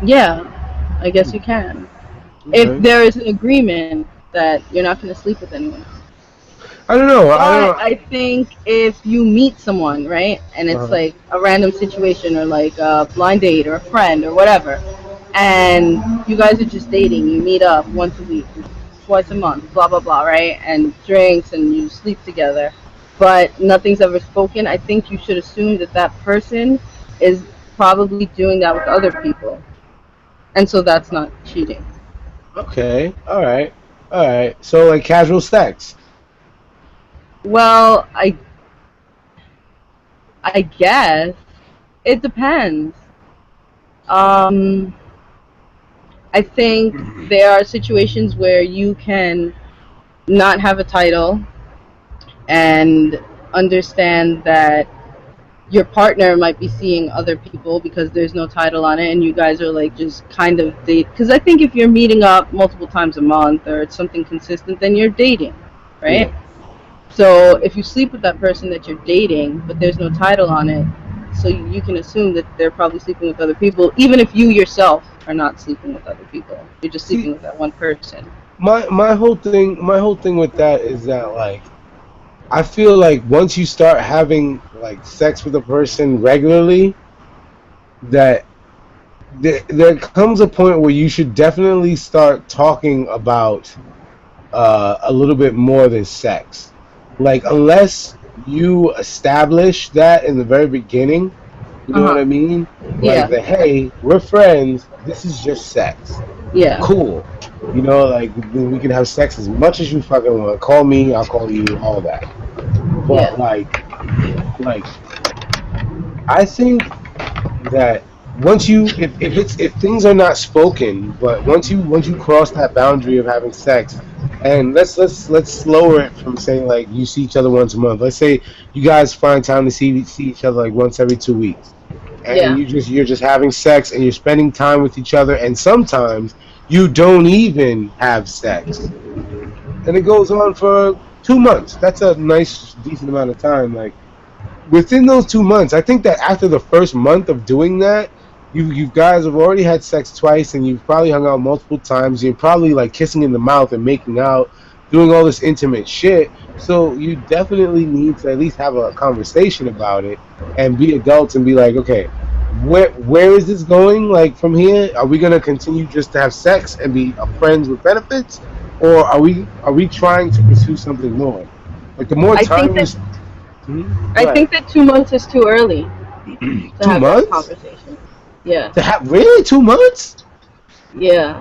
yeah, I guess Hmm. you can if Okay. there is an agreement that you're not going to sleep with anyone else. I don't know. I But don't I think if you meet someone, right, and know. it's like a random situation or like a blind date or a friend or whatever, and you guys are just dating, you meet up once a week, twice a month, blah blah blah, right, and drinks and you sleep together, but nothing's ever spoken, I think you should assume that that person is probably doing that with other people, and so that's not cheating. Okay. All right. All right. So like casual sex. Well, I guess it depends. Um, I think there are situations where you can not have a title and understand that your partner might be seeing other people because there's no title on it and you guys are like just kind of date, because I think if you're meeting up multiple times a month or it's something consistent, then you're dating, right? Yeah. So if you sleep with that person that you're dating but there's no title on it, so you can assume that they're probably sleeping with other people, even if you yourself are not sleeping with other people, you're just sleeping See, with that one person. my whole thing with that is that like I feel like once you start having like sex with a person regularly, that there comes a point where you should definitely start talking about a little bit more than sex. Like unless you establish that in the very beginning, you know what I Uh-huh. mean? Like Yeah. the hey, we're friends. This is just sex. Yeah. Cool. You know, like then we can have sex as much as you fucking want. Call me, I'll call you, all that. But Yeah. like I think that once you if things are not spoken, but once you cross that boundary of having sex, and let's lower it from saying like you see each other once a month. Let's say you guys find time to see each other like once every 2 weeks, and Yeah. you're just having sex and you're spending time with each other, and sometimes you don't even have sex, and it goes on for 2 months. That's a nice decent amount of time. Like within those 2 months, I think that after the first month of doing that, you guys have already had sex twice, and you've probably hung out multiple times. You're probably like kissing in the mouth and making out, doing all this intimate shit. So you definitely need to at least have a conversation about it and be adults and be like, okay, where is this going? Like from here, are we gonna continue just to have sex and be friends with benefits, or are we trying to pursue something more? Like the more I think time you. that Go I ahead. think that 2 months is too early to two have that months conversation. Yeah. to have really 2 months? Yeah.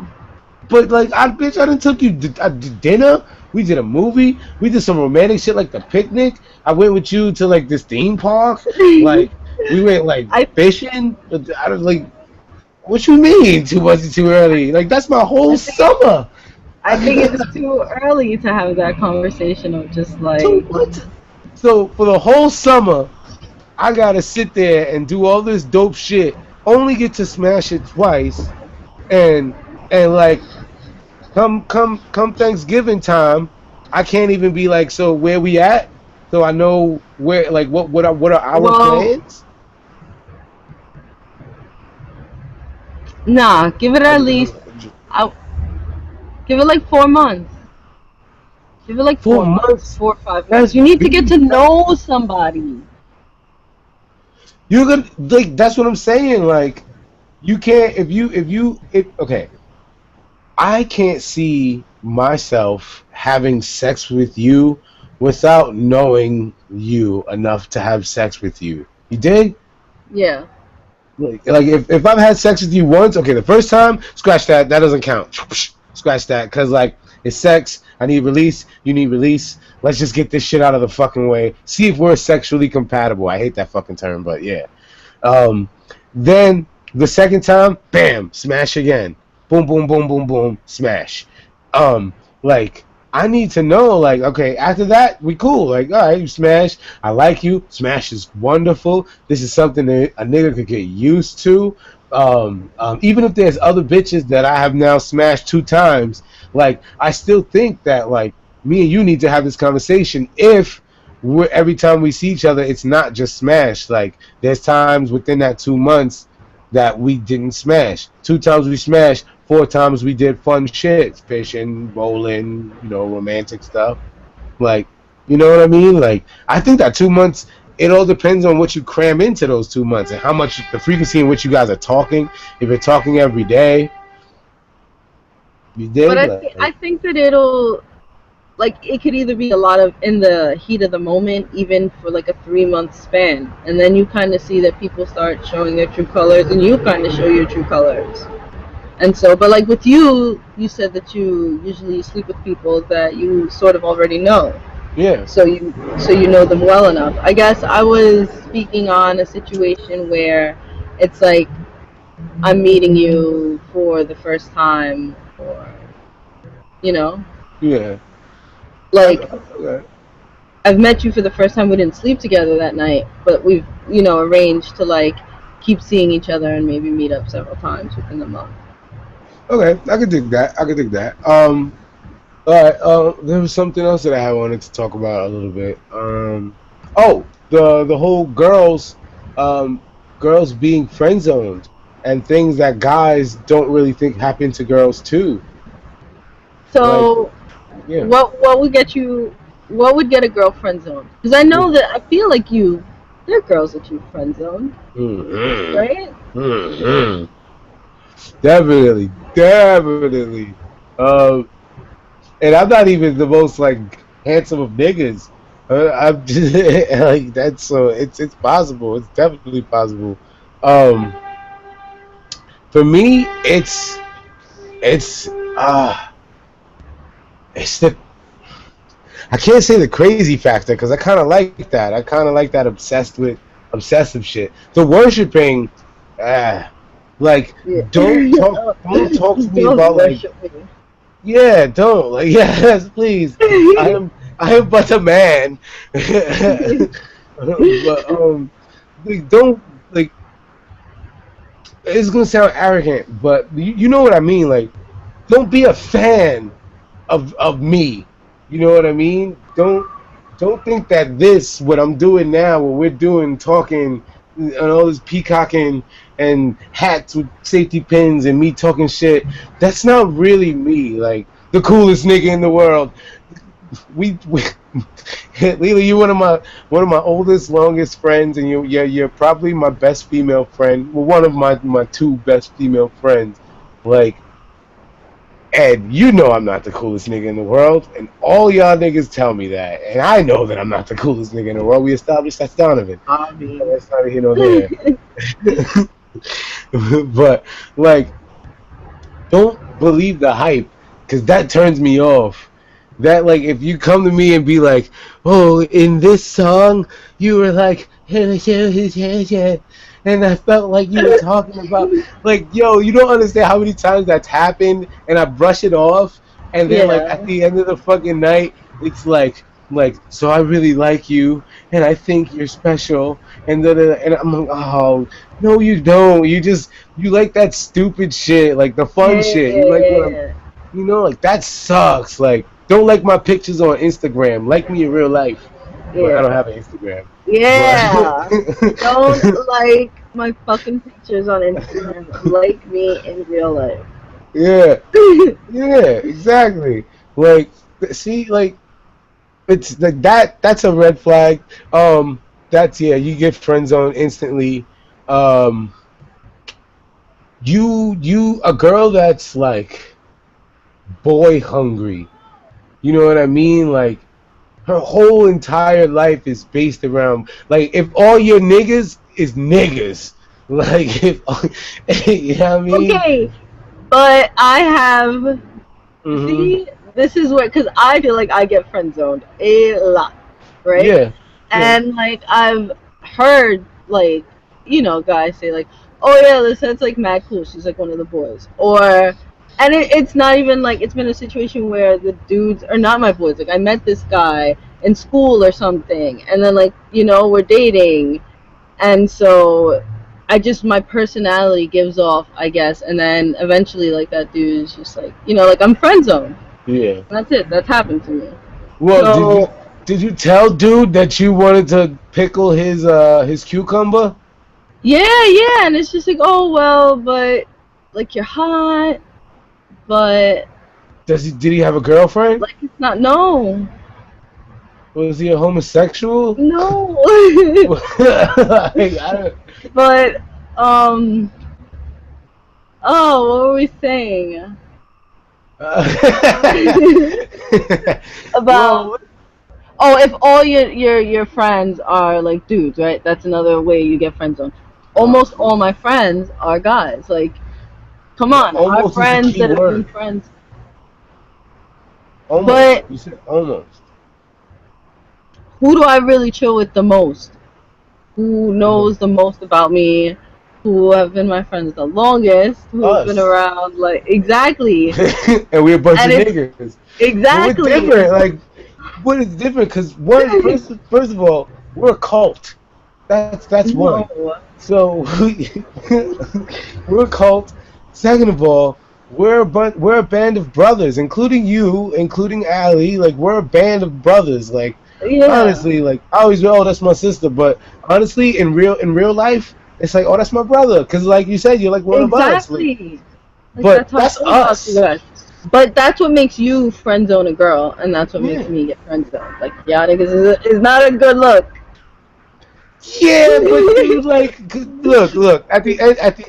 But like, bitch, I done took you I did dinner. We did a movie. We did some romantic shit like the picnic. I went with you to like this theme park. Like we went like I fishing. I don't like. What you mean 2 months is too early? Like that's my whole I think summer. I think it's too early to have that conversation of just Two like months. So for the whole summer, I gotta sit there and do all this dope shit. Only get to smash it twice, and like come Thanksgiving time, I can't even be like, so where we at? So I know where, like, what are our well, plans? nah, give it I at just, least I give it like 4 months. Give it like four 4 months, months. 4 or 5 months. That's You need to get to beef. know somebody. You're gonna like. That's what I'm saying. Like, you can't if okay. I can't see myself having sex with you without knowing you enough to have sex with you. You dig? Yeah. Like if I've had sex with you once, okay, the first time, scratch that. That doesn't count. Scratch that, cause like it's sex. I need release. You need release. Let's just get this shit out of the fucking way. See if we're sexually compatible. I hate that fucking term, but yeah. Um, then the second time, bam, smash again. Boom, boom, boom, boom, boom, smash. Like. I need to know, like, okay, after that, we cool. Like, all right, you smash. I like you. Smash is wonderful. This is something that a nigga could get used to. Even if there's other bitches that I have now smashed 2 times, like, I still think that, like, me and you need to have this conversation. If every time we see each other, it's not just smash. Like, there's times within that 2 months that we didn't smash. 2 times we smashed. 4 times we did fun shit, fishing, bowling, romantic stuff. Like, you know what I mean? Like, I think that 2 months, it all depends on what you cram into those 2 months and how much the frequency in which you guys are talking. If you're talking every day, you But dig? I think that it'll, like, it could either be a lot of in the heat of the moment, even for like a 3 month span, and then you kind of see that people start showing their true colors, and you kind of show your true colors. And so, but like with you, you said that you usually sleep with people that you sort of already know. Yeah, So you know them well enough. I guess I was speaking on a situation where it's like I'm meeting you for the first time, or you know, yeah. like Okay. I've met you for the first time. We didn't sleep together that night, but we've arranged to like keep seeing each other and maybe meet up several times within the month. Okay, I could dig that. I could dig that. All right. There was something else that I wanted to talk about a little bit. Oh, the whole girls being friend zoned and things that guys don't really think happen to girls too. Like, So yeah. what would get you? What would get a girl friend zoned? Because I know that I feel like there are girls that you friend zoned, Hmm. right? Hmm. Definitely, definitely. Um, and I'm not even the most like handsome of niggas. I'm just like that's so it's possible. It's definitely possible. Um, for me, it's uh it's the I can't say the crazy factor because I kind of like that. I kind of like that obsessive shit. The worshiping, ah, like Yeah. don't talk to me Don't about like worship me. yeah, don't like yes, please. I am but a man. But like, don't like it's gonna sound arrogant, but you know what I mean. Like, don't be a fan of me. You know what I mean? Don't think that this what I'm doing now, what we're doing, talking and all this peacocking and hats with safety pins and me talking shit. That's not really me. Like the coolest nigga in the world. We Leela, you one of my oldest, longest friends, and you're probably my best female friend. Well, one of my two best female friends. Like, and you know I'm not the coolest nigga in the world, and all y'all niggas tell me that, and I know that I'm not the coolest nigga in the world. We established that's Donovan. I mean, That's not here nor there. But like, don't believe the hype, because that turns me off. That like, if you come to me and be like, "Oh, in this song, you were like," and I felt like you were talking about, like, yo, you don't understand how many times that's happened, and I brush it off, and then like at yeah, the end of the fucking night, it's like, so I really like you, and I think you're special, and I'm like, oh, no, you don't. You like that stupid shit, like the fun yeah, shit. You yeah, like what I'm yeah, like that sucks. Like, don't like my pictures on Instagram. Like me in real life. But I don't yeah, have an Instagram. But yeah. Don't like my fucking pictures on Instagram. Like me in real life. yeah, yeah, exactly. Like, see, like it's like that. That's a red flag. That's yeah. You get friend zone instantly. Um, you a girl that's like boy hungry. You know what I mean? Like her whole entire life is based around like if all your niggas is niggas, like if you know what I mean? Okay, but I have. Mhm. See, this is where, because I feel like I get friend zoned a lot, right? Yeah. Yeah. And like I've heard guys say like, "Oh yeah, Lissette's like mad cool. She's like one of the boys," or And it's not even like it's been a situation where the dudes are not my boys. Like I met this guy in school or something, and then like we're dating, and so I just my personality gives off, I guess, and then eventually like that dude is just like like I'm friend zoned. Yeah. That's it. That's happened to me. Well, So did you tell dude that you wanted to pickle his cucumber? yeah, and it's just like oh well, but like you're hot, but Did he have a girlfriend? like it's not no Was he a homosexual? no. Like, I don't. But um oh, what were we saying? About Well, oh, if all your friends are like dudes, right? That's another way you get friend zoned. oh, Almost all my friends are guys. Like, come on, our almost is the friends key that have been word. friends. Almost. But You said almost. who do I really chill with the most? Who The most. knows the most about me? Who have been my friends the longest? Who have been Us. around like exactly? And we're a bunch And of it's niggas. But we're exactly. different. Like, what is different? Because one, first of all, we're a cult. That's No. one. So we're a cult. Second of all, we're a band of brothers, including you, including Ali. Like we're a band of brothers. Like Yeah. honestly, like I always go, oh, that's my sister. But honestly, in real life, it's like, oh, that's my brother. Because like you said, you're like one of us. Like, Exactly. Like but that's how I that's feel about you us. guys. But that's what makes you friend zone a girl, and that's what makes Yeah. me get friend zoned. Like, yeah, niggas is not a good look. Yeah, but dude, like, look. At the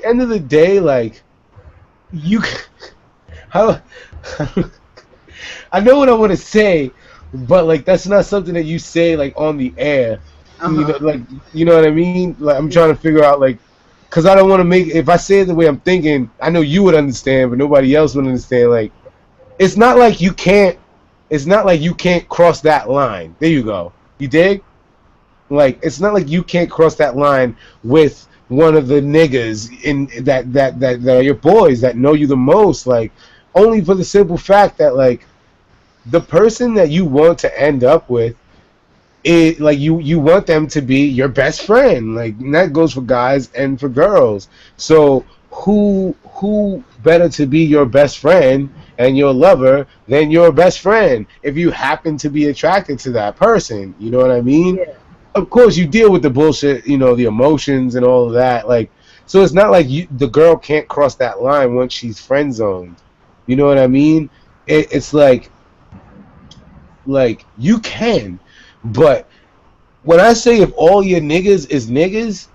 end of the day, like, you, how, I know what I want to say, but like, that's not something that you say like on the air. Uh You know, huh. like, you know what I mean? Like, I'm Yeah. trying to figure out like, cause I don't want to make. If I say it the way I'm thinking, I know you would understand, but nobody else would understand. Like, it's not like you can't. It's not like you can't cross that line. There you go. You dig? Like it's not like you can't cross that line with one of the niggas in that are your boys that know you the most. Like only for the simple fact that like the person that you want to end up with it like you want them to be your best friend. Like and that goes for guys and for girls. So who better to be your best friend and your lover than your best friend if you happen to be attracted to that person? You know what I mean? Yeah. Of course you deal with the bullshit, the emotions and all of that. Like, so it's not like the girl can't cross that line once she's friend zoned. You know what I mean? It's like you can, but when I say if all your niggas is niggas,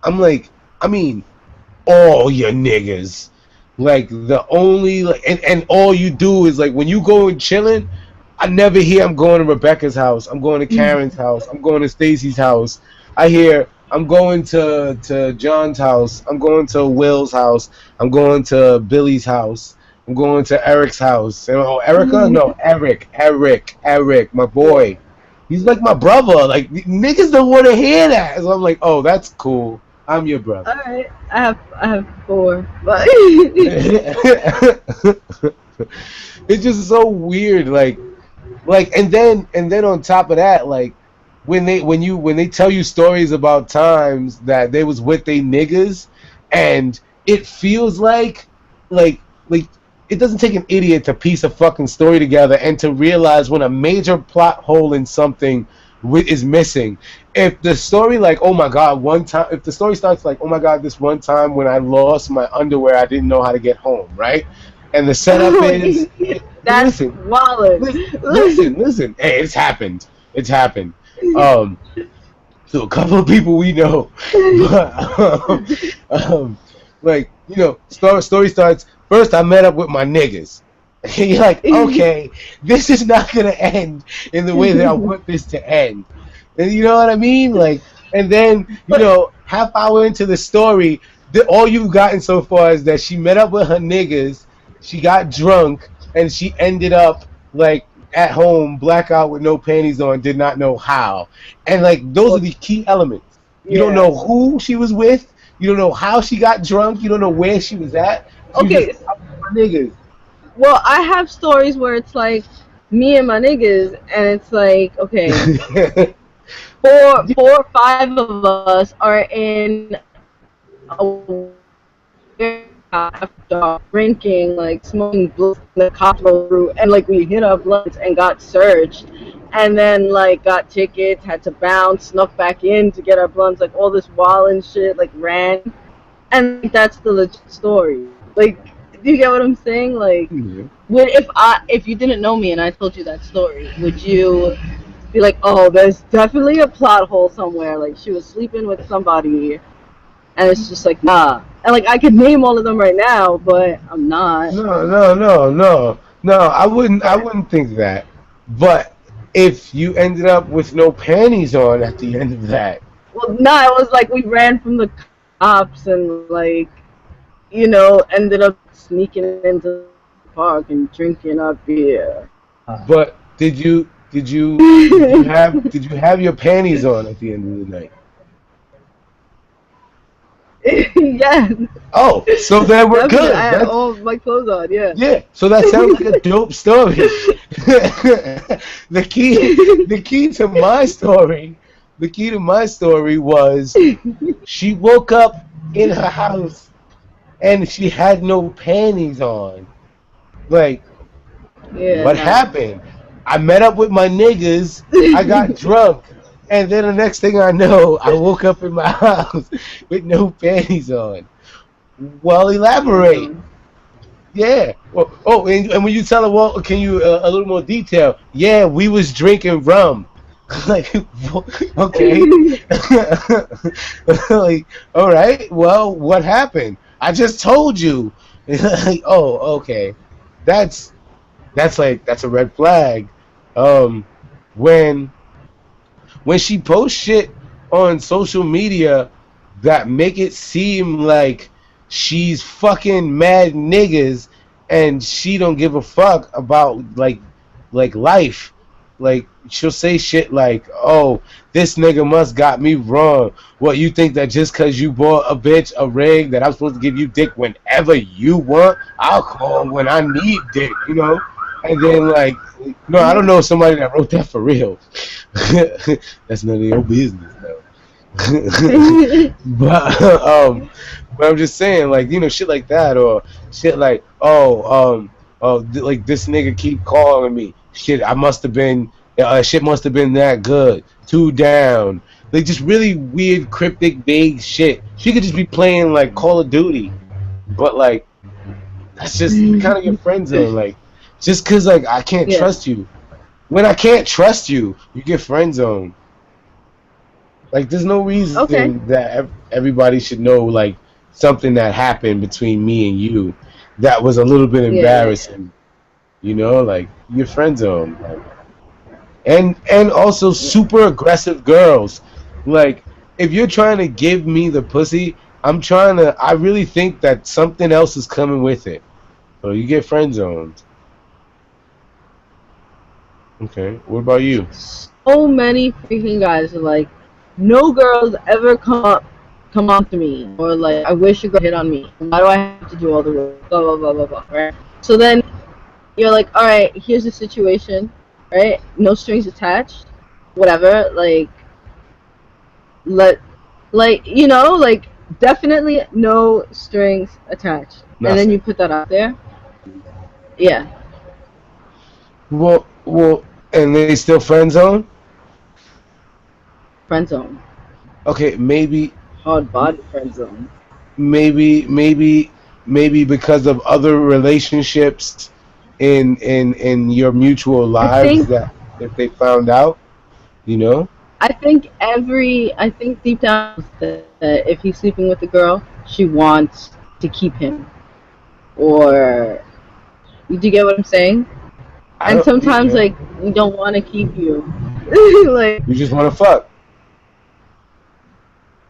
I'm like, I mean all your niggas. Like the only like, and all you do is like when you go and chilling, I never hear I'm going to Rebecca's house. I'm going to Karen's house. I'm going to Stacy's house. I hear I'm going to John's house. I'm going to Will's house. I'm going to Billy's house. I'm going to Eric's house. And, oh, Erica? No, Eric, my Yeah. boy. He's like my brother. Like niggas don't want to hear that. So I'm like, oh, that's cool. I'm your All brother. right. I have four, but It's just so weird. Like and then on top of that, like when they tell you stories about times that they was with they niggas, and it feels like it doesn't take an idiot to piece a fucking story together and to realize when a major plot hole in something is missing. If the story like oh my god one time, if the story starts like oh my god this one time when I lost my underwear I didn't know how to get home, right? And the setup is that's listen, wallet. listen. Hey, it's happened. It's happened. Um, to a couple of people we know, but um, like story starts. First, I met up with my niggas. And you're like, okay, this is not gonna end in the way that I want this to end. And you know what I mean? Like, and then But half hour into the story, all you've gotten so far is that she met up with her niggas, she got drunk, and she ended up like at home, blackout with no panties on, did not know how. And like those are the key elements. You don't yeah. know who she was with. You don't know how she got drunk. You don't know where she was at. She was just Okay. out with her niggas. Well, I have stories where it's like me and my niggas, and it's like, okay, four or five of us are in a warehouse after dark, drinking, like smoking blunts, and the cops rolled through, and like we hit our blunts and got searched, and then like got tickets, had to bounce, snuck back in to get our blunts, like all this wild and shit, like ran, and like that's the legit story. Like, do you get what I'm saying? Like, Yeah. would if you didn't know me and I told you that story, would you be like, oh, there's definitely a plot hole somewhere? Like she was sleeping with somebody, and it's just like nah. And like I could name all of them right now, but I'm not. No, no, no, no, no. I wouldn't think that. But if you ended up with no panties on at the end of that, Well, nah, it was like we ran from the cops and like ended up sneaking into the park and drinking our beer. but did you have your panties on at the end of the night? Yes, Oh, so then we're definitely. I good. had That's all my clothes on. Yeah. yeah. So that sounds like a dope story. The key to my story, the key to my story was she woke up in her house and she had no panties on. Like, Yeah. what Nah. happened? I met up with my niggas. I got drunk. And then the next thing I know, I woke up in my house with no panties on. Well, elaborate. Mm. Yeah. Well, oh, and when you tell her, well, can you a little more detail? Yeah, we was drinking rum. Like, okay. Like, all right. Well, what happened? I just told you. Like, oh, okay. That's that's a red flag. Um, when she posts shit on social media that make it seem like she's fucking mad niggas and she don't give a fuck about life. Like she'll say shit like, "Oh, this nigga must got me wrong. What you think that just cause you bought a bitch a ring that I'm supposed to give you dick whenever you want? I'll call when I need dick, you know?" And then like, no, I don't know somebody that wrote that for real. That's none of your business, though. but but I'm just saying, like, shit like that, or shit like, like this nigga keep calling me. Shit, I must have been, shit must have been that good. Two down. Like just really weird, cryptic, vague shit. She could just be playing like Call of Duty, but like that's just kind of your friend zone. Like just cause like I can't Yeah. trust you. When I can't trust you, you get friend zone. Like, there's no Okay. reason that everybody should know like something that happened between me and you that was a little bit Yeah. Yeah. Yeah. embarrassing. Like your friend zone, like, and also super aggressive girls. Like, if you're trying to give me the pussy, I'm trying to. I really think that something else is coming with it. So you get friend zoned. Okay. What about you? So many freaking guys are like, no girls ever come on to me, or like, I wish a girl hit on me. Why do I have to do all the work? Blah blah blah blah blah. Right. So then you're like, all right, here's the situation. Right. No strings attached. Whatever. Like let like definitely no strings attached. And then you Nothing. put that out there. Yeah. And they still friend zone. Friend zone. Okay, maybe Hard body friend zone. maybe maybe maybe because of other relationships in your mutual I lives think that they found out, you know. I think deep down that if he's sleeping with a girl, she wants to keep him. Or do you get what I'm saying? I And don't, sometimes yeah, like we don't want to keep you. Like you just want to fuck.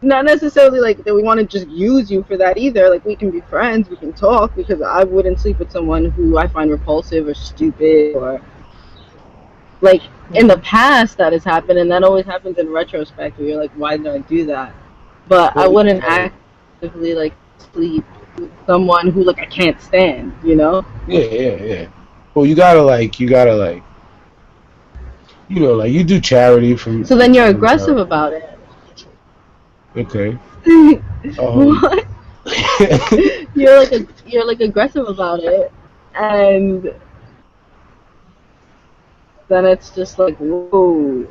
not necessarily like that we want to just use you for that either. Like we can be friends, we can talk because I wouldn't sleep with someone who I find repulsive or stupid or like in the past that has happened and that always happens in retrospect where you're like, why did I do that? But I Well, wouldn't actively like sleep. someone who like I can't stand, you know? Yeah, yeah, yeah. Well, you gotta like, like you do charity So from then you're time to aggressive time. about it. Okay. Um. What? You're like aggressive about it, and then it's just like, whoa,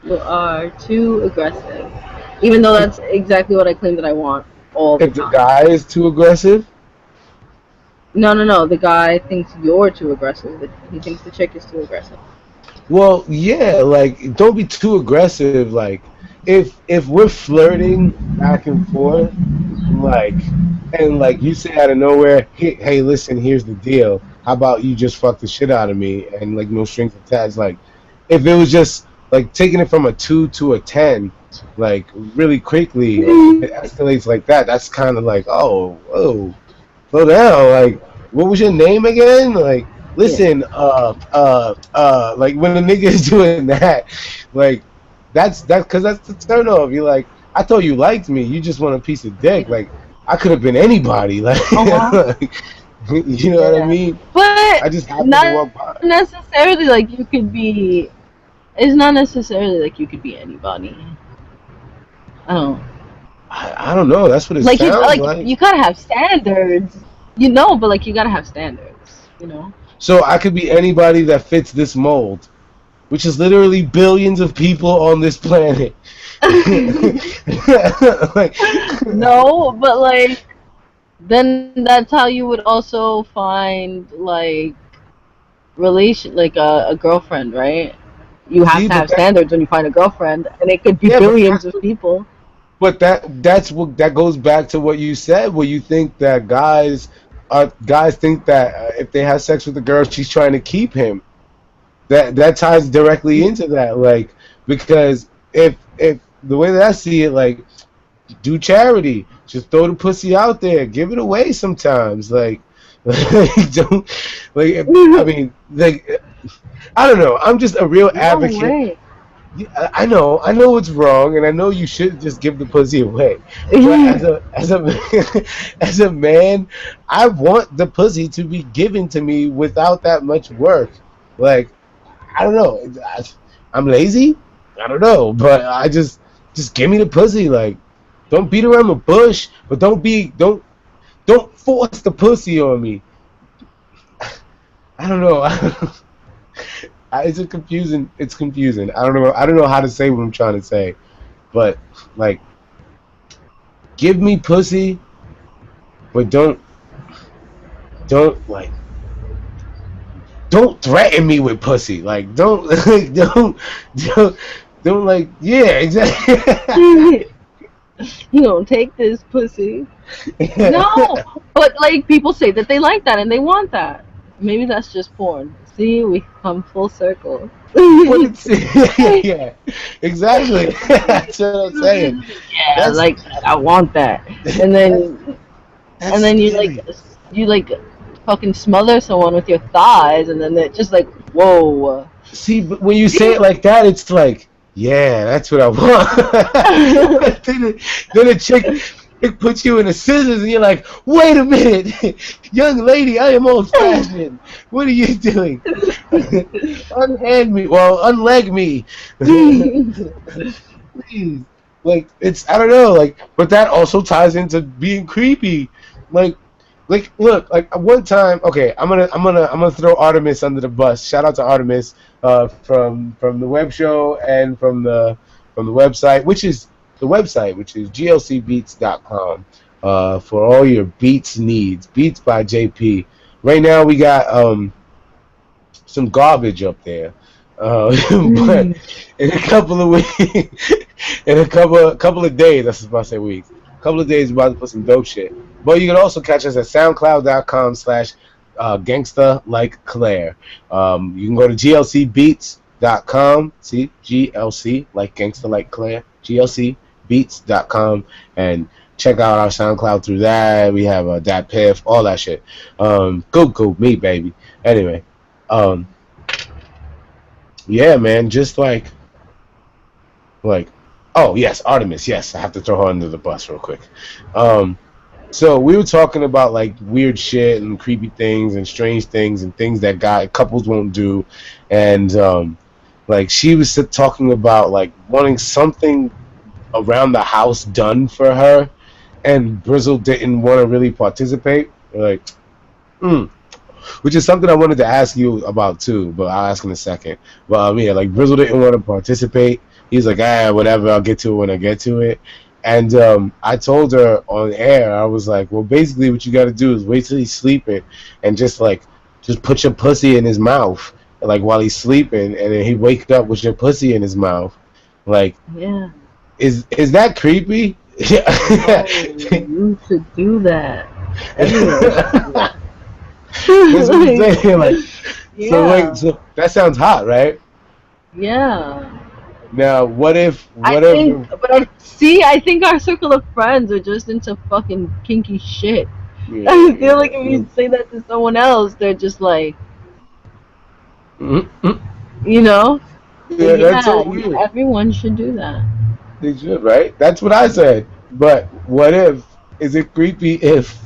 you are too aggressive. Even though if that's exactly what I claim that I want all the if the time. guy is too aggressive, No, no, no. The guy thinks you're too aggressive. He thinks the chick is too aggressive. well, yeah, like don't be too aggressive. Like if we're flirting back and forth, like and like you say out of nowhere, hey, listen, here's the deal. How about you just fuck the shit out of me and like no strings attached? Like if it was just like taking it from a 2 to a 10, like really quickly, like if it escalates like that, that's kind of like, oh, whoa, slow down. Like, what was your name again? Like, Yeah. listen, like when a nigga is doing that, like, that's because that's the turn off. You're like, I thought you liked me. You just want a piece of dick. Yeah. Like, I could have been anybody. Like, Oh wow. like, you know what I Yeah. mean? But I just happened to not walk by. necessarily like you could be. It's not necessarily like you could be anybody. I don't. I don't know. That's what it Like sounds you like. gotta have standards, you know. But like you gotta have standards, you know. So I could be anybody that fits this mold, which is literally billions of people on this planet. Like, No, but like then that's how you would also find like relation like a girlfriend, right? You have see, to have standards when you find a girlfriend, and it could be yeah, billions of people. but that's what that goes back to what you said, where you think that guys think that if they have sex with a girl, she's trying to keep him. That ties directly into that, like because if the way that I see it, like do charity, just throw the pussy out there, give it away sometimes, like don't I No mean, like I don't know. I'm just a real advocate. way. Yeah, I know it's wrong, and I know you should just give the pussy away. But as a man, I want the pussy to be given to me without that much work. Like I don't know, I'm lazy. I don't know, but I just give me the pussy. Like don't beat around the bush, but don't force the pussy on me. I don't know. It's a confusing. It's confusing. I don't know. I don't know how to say what I'm trying to say, but like, give me pussy, but don't like don't threaten me with pussy. Like don't like, don't don't like yeah exactly. You don't take this pussy. Yeah. No, but like people say that they like that and they want that. Maybe that's just porn. See, we come full circle. But it's yeah exactly. That's what I'm saying. Yeah, That's like I want that, and that's that's then scary. you like fucking smother someone with your thighs, and then they're just like, whoa. See, but when you say it like that, it's like, yeah, that's what I want. Then a chick puts you in the scissors, and you're like, wait a minute, young lady, I am old fashioned. What are you doing? Unhand me, well, unleg me, please. Like it's I don't know, like, but that also ties into being creepy, like. Like, look, like one time, okay, I'm gonna throw Artemis under the bus. Shout out to Artemis, from the web show and from the website, which is glcbeats.com, for all your beats needs. Beats by JP. Right now we got some garbage up there, but in a couple of weeks, in a couple of days, I was about to say weeks, a couple of days, we're about to put some dope shit. But you can also catch us at soundcloud.com/ gangsta like Claire. You can go to glcbeats.com. See, GLC, like gangsta like Claire. glcbeats.com and check out our SoundCloud through that. We have Dat Piff, all that shit. Cool, me, baby. Anyway, um, yeah, man, just like, oh, yes, Artemis. Yes, I have to throw her under the bus real quick. Um, So we were talking about like weird shit and creepy things and strange things and things that couples won't do, and like she was talking about like wanting something around the house done for her, and Brizzle didn't want to really participate. Like, mm, which is something I wanted to ask you about too, but I'll ask in a second. But yeah, like Brizzle didn't want to participate. He's like, whatever, I'll get to it when I get to it. And I told her on air, I was like, well, basically, what you got to do is wait till he's sleeping, and just put your pussy in his mouth, like while he's sleeping, and then he wake up with your pussy in his mouth. Like, Yeah. is that creepy? No, you should do that. Everyone should do that. That's what I'm saying. Like, so wait, Yeah. so that sounds hot, right? Yeah. Now, I what if, think, but I think our circle of friends are just into fucking kinky shit. yeah, I feel like if you say that to someone else, they're just like, Mhm. you know? But Yeah, that's yeah, so weird. everyone should do that. They should, right? That's what I said. But is it creepy if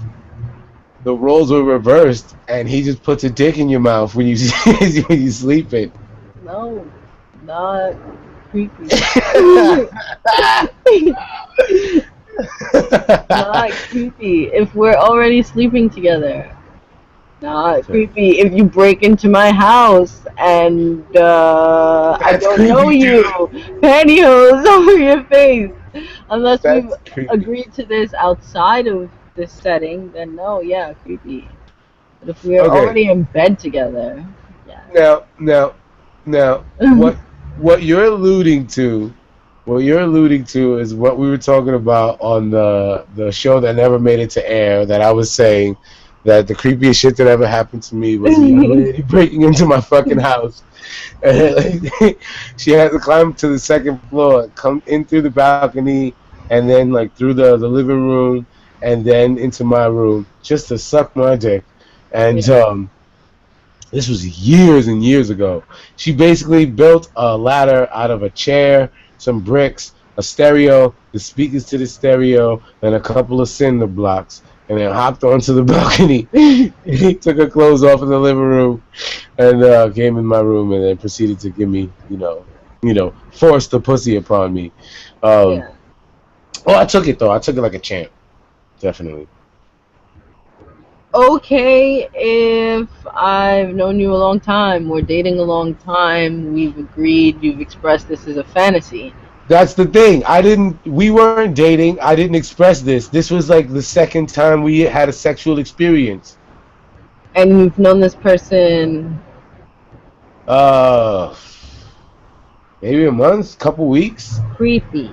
the roles were reversed and he just puts a dick in your mouth when you when you sleeping? No, not creepy. Not creepy. If we're already sleeping together. Not creepy. If you break into my house and I That's don't know creepy you, too. pantyhose over your face. Unless we've That's creepy. agreed to this outside of this setting, then no, yeah, creepy. But if we're Okay. already in bed together, yes. Now, now, now, what you're alluding to, what you're alluding to is what we were talking about on the show that never made it to air. That I was saying that the creepiest shit that ever happened to me was a young lady breaking into my fucking house. And, like, she had to climb to the second floor, come in through the balcony, and then like through the living room, and then into my room just to suck my dick. And Yeah. this was years and years ago. She basically built a ladder out of a chair, some bricks, a stereo, the speakers to the stereo, and a couple of cinder blocks, and then hopped onto the balcony. He took her clothes off in the living room and came in my room, and then proceeded to give me, forced the pussy upon me. Um, Yeah. oh, I took it though. I took it like a champ, definitely. Okay, if I've known you a long time, we're dating a long time, we've agreed, you've expressed this as a fantasy, That's the thing. We weren't dating. I didn't express this. This was like the second time we had a sexual experience. and you've known this person Uh, Maybe a month, couple weeks. creepy.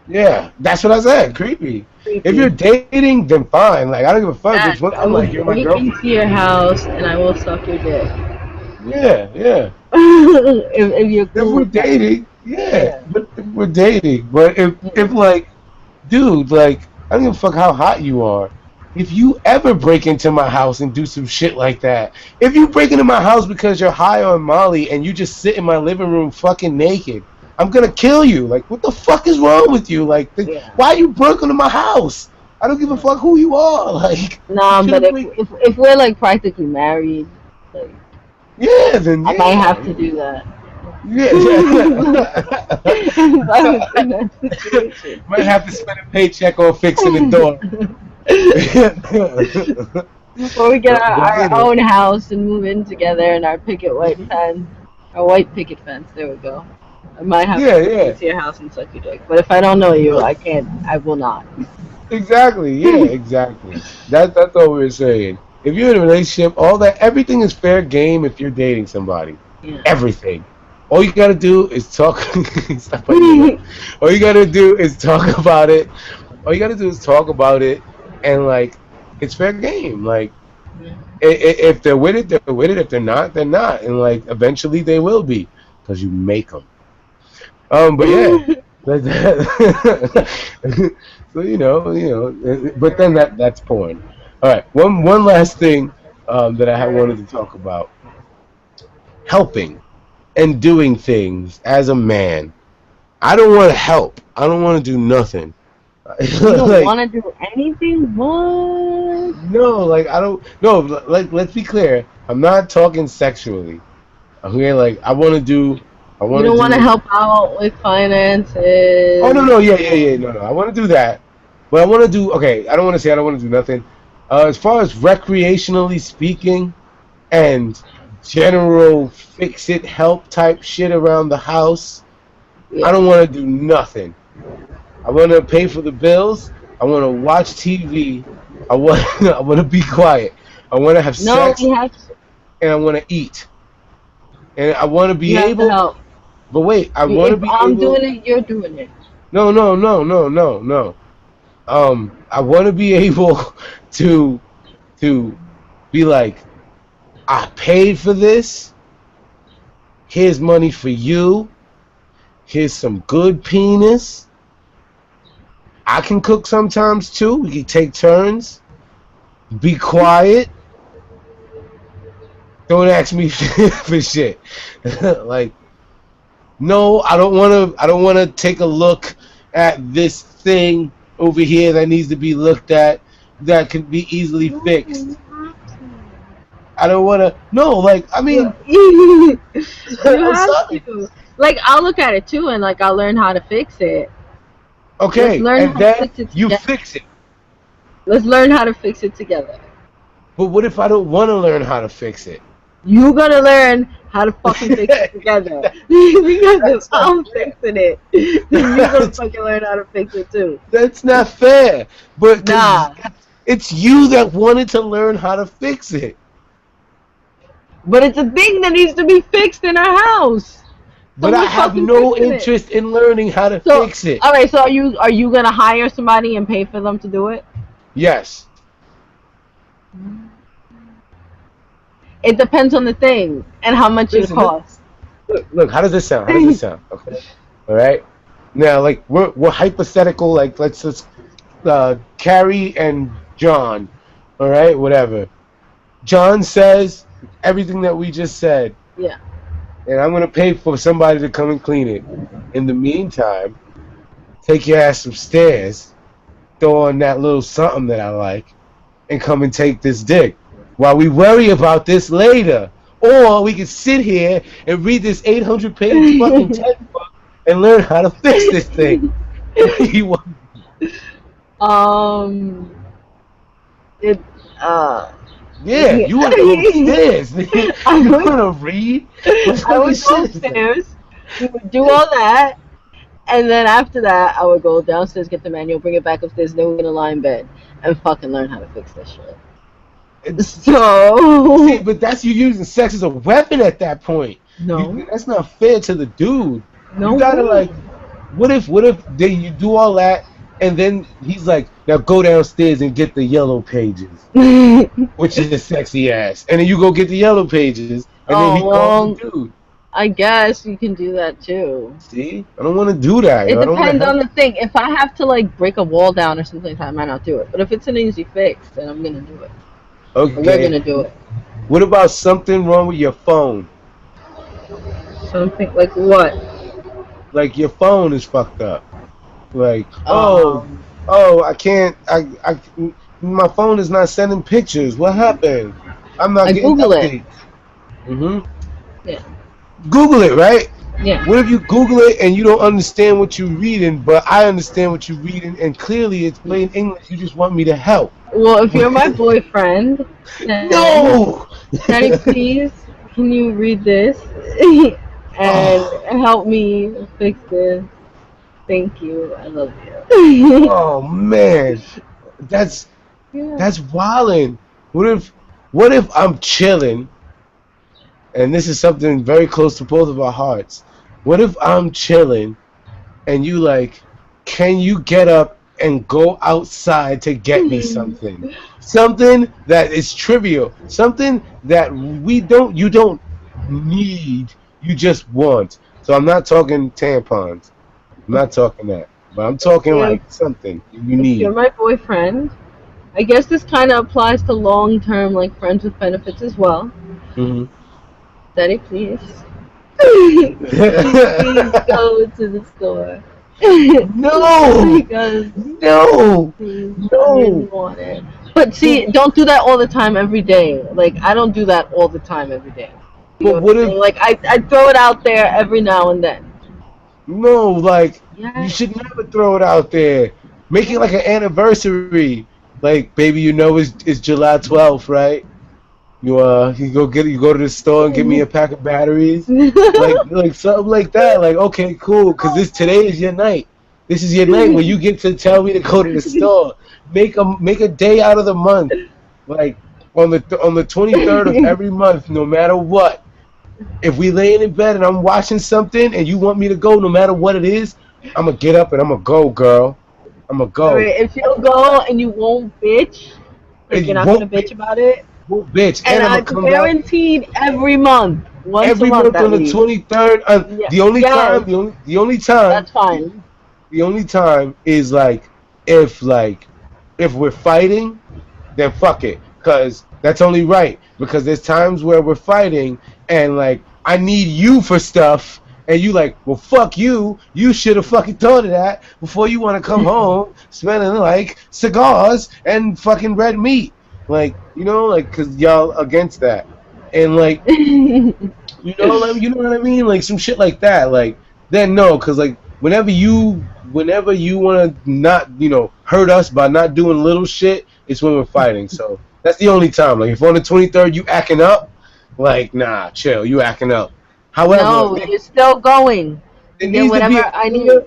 Yeah, that's what I said. Creepy. If you're Creepy. dating, then fine. Like, I don't give a fuck. It's Yes, one I thing, will like, you're my break girlfriend. into your house and I will suck your dick. Yeah, yeah. If you're If cool we're with that. dating, yeah. Yeah. But if we're dating, but if Yeah. like, dude, like, I don't give a fuck how hot you are. If you ever break into my house and do some shit like that, if you break into my house because you're high on Molly and you just sit in my living room fucking naked, I'm gonna kill you. Like, what the fuck is wrong with you? Like, Yeah. why you broke into my house? I don't give a fuck who you are. Like, you Nah, should but have break. if we're like practically married, like Yeah, then I might yeah, have to do that. yeah. If I was in that situation. Might have to spend a paycheck on fixing the door. Before we get But our own house and move in together and our picket white fence, our white picket fence, there we go. I might have to yeah, break yeah, into your house and suck your dick. But if I don't know you, I can't, I will not. exactly. Yeah, exactly. That's all we were saying. If you're in a relationship, everything is fair game. If you're dating somebody, Yeah. everything. All you gotta do is talk. Stop biting your lip. All you gotta do is talk about it. All you gotta do is talk about it, and like, it's fair game. Like, if they're with it, they're with it. If they're not, they're not. And like, eventually they will be, because you make them. But yeah, so but then that's porn. All right, one last thing that I wanted to talk about: helping and doing things as a man. I don't want to help. I don't want to do nothing. You don't Like, want to do anything? What? no, like I don't. No, like let's be clear. I'm not talking sexually. Okay, like I want to do. I You want to don't want to do. help out with Oh no, finances? no, yeah, yeah, yeah. No, no. I want to do that, but I want to do. Okay, I don't want to say I don't want to do nothing. As far as recreationally speaking, and general fix it help type shit around the house, I Yeah. don't want to do nothing. I want to pay for the bills. I want to watch TV. I want I want to be quiet. I want to have No, sex and I want to eat. And I want to you be have to able, help. but wait, I want to If be I'm able. doing it, you're doing it. No, no, no, no, no, no. I want to be able to to be like, I paid for this. Here's money for you. Here's some good penis. I can cook sometimes too. We can take turns. Be quiet. Don't ask me for shit. Like, no, I don't want to. I don't want to take a look at this thing over here that needs to be looked at that can be easily No, fixed. you have to. I don't want to. No, like, I mean, You you I'm have sorry. to. Like, I'll look at it too, and like I'll learn how to fix it. Let's Okay, learn and how to then fix it you together. fix it. Let's learn how to fix it together. But what if I don't want to learn how to fix it? You gotta learn how to fucking fix it together. Because if That's not I'm fair. fixing it, then you gotta fucking learn how to fix it too. That's not fair. But because Nah. it's you that wanted to learn how to fix it. But it's a thing that needs to be fixed in our house. So But I who's have fucking no fixing it? interest in learning how to So, fix it. all right. So are you gonna hire somebody and pay for them to do it? Yes. It depends on the thing and how much it Listen, costs. look, how does this sound? How does this sound? Okay. All right. Now, like we're hypothetical. Like let's Carrie and John. All right, whatever. John says everything that we just said, Yeah. and I'm gonna pay for somebody to come and clean it. In the meantime, take your ass upstairs, throw on that little something that I like, and come and take this dick. While we worry about this later. Or we can sit here and read this 800-page fucking textbook and learn how to fix this thing. You want- um. It. yeah, Yeah. you want to go upstairs. I You would. want to read? What I fucking would go shit is that? upstairs. We would do all that, and then after that, I would go downstairs, get the manual, bring it back upstairs. Then we're gonna lie in bed and fucking learn how to fix this shit. And see, So but that's you using sex as a weapon at that point. no, That's not fair to the dude. no You gotta way. like, what if you do all that and then he's like, now go downstairs and get the yellow pages, which is sexy ass, and then you go get the yellow pages, and then he Oh calls the well, dude. I guess you can do that too. See, I don't want to do that. It I don't want to depends on help. the thing. If I have to like break a wall down or something, I might not do it. But if it's an easy fix, then I'm gonna do it. Or we're Okay. gonna do it. What about something wrong with your phone? Something like what? Like your phone is fucked up. Like, Um, I can't. My phone is not sending pictures. What happened? I'm not I getting Google it. updates. Mhm. Yeah, Google it, right? yeah. What if you Google it and you don't understand what you're reading, but I understand what you're reading, and clearly it's plain English. You just want me to help. Well, if you're my boyfriend, then No. Daddy, please, can you read this and Oh, help me fix this? Thank you. I love you. oh man, that's Yeah. that's wildin'. What if what if I'm chilling, and this is something very close to both of our hearts. What if I'm chilling and you like, can you get up and go outside to get me something? Something that is trivial. Something that you don't need, you just want. So I'm not talking tampons. I'm not talking that. But I'm talking If like something you if you're need. my boyfriend, I guess this kind of applies to long-term, like friends with benefits as well. Hmm. Daddy, please. Can you please go to the store No, because no, I really no. want it. But But see, don't do that all the time every day. Like I don't do that all the time every day. You but know what what I'm if saying? Like I throw it out there every now and then. no? Like you Yes. should never throw it out there. Make it like an anniversary. Like baby, you know it's July 12th, right? You go to the store and get me a pack of batteries, like something like that. Like okay, cool, because this today is your night. This is your night where you get to tell me to go to the store. Make a day out of the month, like on the 23rd of every month, no matter what. If we laying in bed and I'm watching something and you want me to go, no matter what it is, I'm gonna get up and I'm gonna go, girl. I'm gonna go. Alright, if you'll go and you won't bitch, like And you're you not gonna bitch about it, bitch, and and I'm I gonna come back guaranteed every month, once a every month month at on the least. 23rd. Yeah, The only yes, time, the only time, that's fine. the only time is like if we're fighting, then fuck it, cause that's only right. Because there's times where we're fighting and like I need you for stuff. And you like, well, fuck you. You should have fucking thought of that before you want to come home smelling like cigars and fucking red meat. Like, like, cause y'all against that. And like, you know what I mean? Like some shit like that. Like then no, because like whenever you want to not hurt us by not doing little shit, it's when we're fighting. So that's the only time. Like if on the 23rd you acting up, like nah, chill, you acting up. However, No, you're still going. there And then needs to whatever be a I clear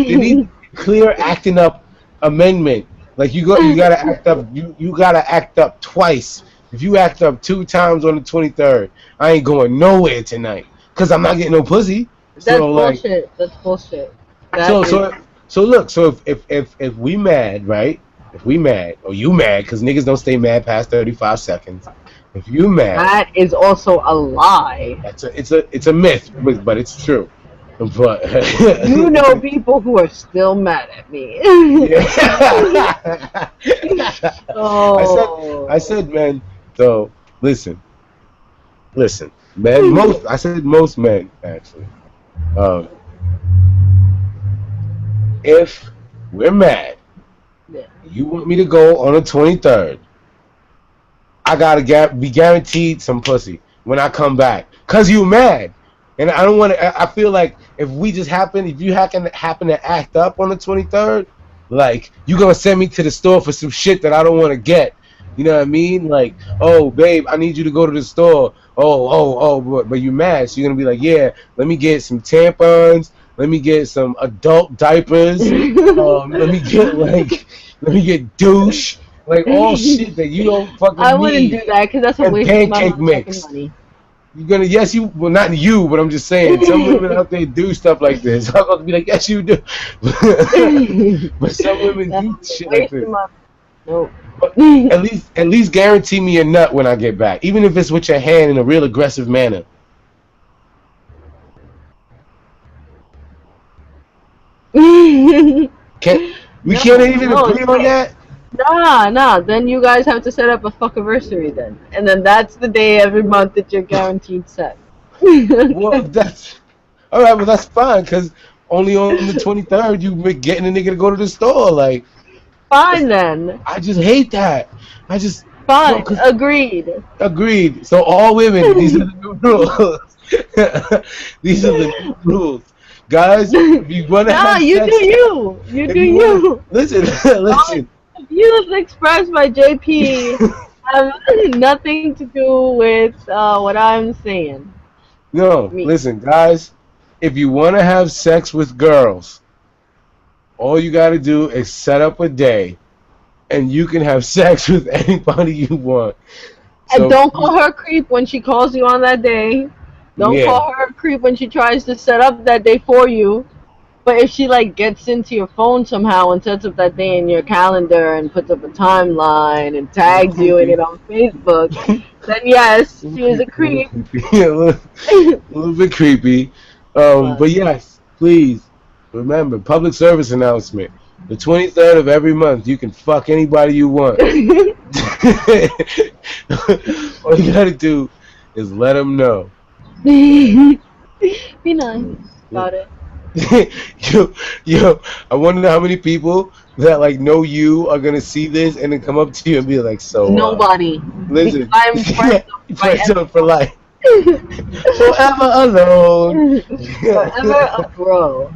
there needs need. to be a clear acting up amendment. Like you gotta act up you gotta act up twice. If you act up 2 times on the 23rd, I ain't going nowhere tonight. Cause I'm not getting no pussy. That's So like bullshit. That's bullshit. That so is. so so look, so if we mad, right? If we mad, or you mad, cause niggas don't stay mad past 35 seconds. If you mad, That is also a lie. it's a myth, but it's true. But You know people who are still mad at me. yeah. I said, I Oh. said, man. So listen, men. I said most men actually. Um, if we're mad, Yeah. you want me to go on the 23rd. I gotta be guaranteed some pussy when I come back, cause you mad, and I don't want to. I feel like if you happen to act up on the 23rd, like you gonna send me to the store for some shit that I don't want to get. You know what I mean? Like, oh babe, I need you to go to the store. But you mad, so you're gonna be like, yeah, let me get some tampons. Let me get some adult diapers. Let me get let me get douche. Like all shit that you don't I fucking wouldn't do need. that because that's a And waste of my pancake motherfucking mix. money. You're gonna yes you well not you, but I'm just saying some women out there do stuff like this. I'm about to be like, yes you do. But some women That's do a shit like waste of this. my. Nope. But at least guarantee me a nut when I get back. Even if it's with your hand in a real aggressive manner. Can't we can't No, even no, agree on see, that? nah. Then you guys have to set up a fuckiversary then, and then that's the day every month that you're guaranteed sex. Well that's all right, well that's fine, because only on the 23rd you getting a nigga to go to the store. Like Fine then. I just hate that. I just no, Fine. cause Agreed. agreed. So all women, these are the new rules. These are the new rules, guys. If you want to Nah, have you do sex, you. You if do you want to you. listen, All listen. views expressed by JP have nothing to do with what I'm saying. No, Me. listen, guys. If you want to have sex with girls, all you got to do is set up a day, and you can have sex with anybody you want. And So don't call her a creep when she calls you on that day. Don't yeah, call her a creep when she tries to set up that day for you. But if she like gets into your phone somehow and sets up that day in your calendar and puts up a timeline and a little tags you in creepy. it on Facebook, then yes, she is a A little creep. creepy. A little bit creepy. But But yes, please remember, public service announcement. The 23rd of every month, you can fuck anybody you want. All you gotta do is let them know. be nice about it. yo, yo, I wonder how many people that like know you are gonna see this and then come up to you and be like, so Nobody, because listen, I'm friends by friends on for life, everyone. forever alone. Forever a bro.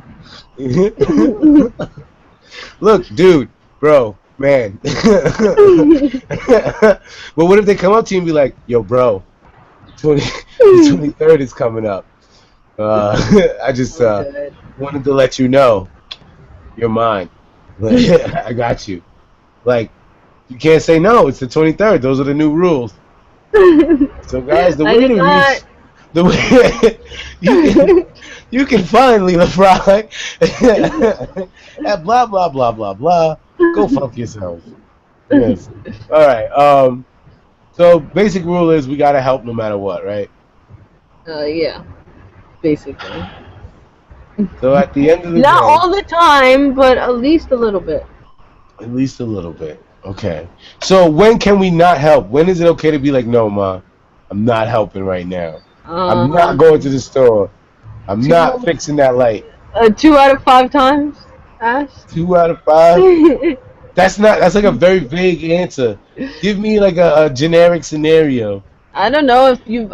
Look, dude, bro, man. But what if they come up to you and be like, yo, bro, 20, the 23rd is coming up. I just I'm good. wanted to let you know you're mine. I got you. Like, you can't say no. It's the 23rd. Those are the new rules. So, guys, the I way did to not. reach the way you can find Leela Frye at blah blah blah blah blah. Go fuck yourself. Yes. All right. So basic rule is we gotta help no matter what, right? Yeah, basically. So at the end of the Not day, all the time, but at least a little bit. at least a little bit. Okay. So when can we not help? When is it okay to be like, no, ma, I'm not helping right now. I'm not Um, going to the store. I'm not two, fixing that light. 2 out of 5 times. Ash. 2 out of 5. That's not. That's like a very vague answer. Give me like a generic scenario. I don't know if you've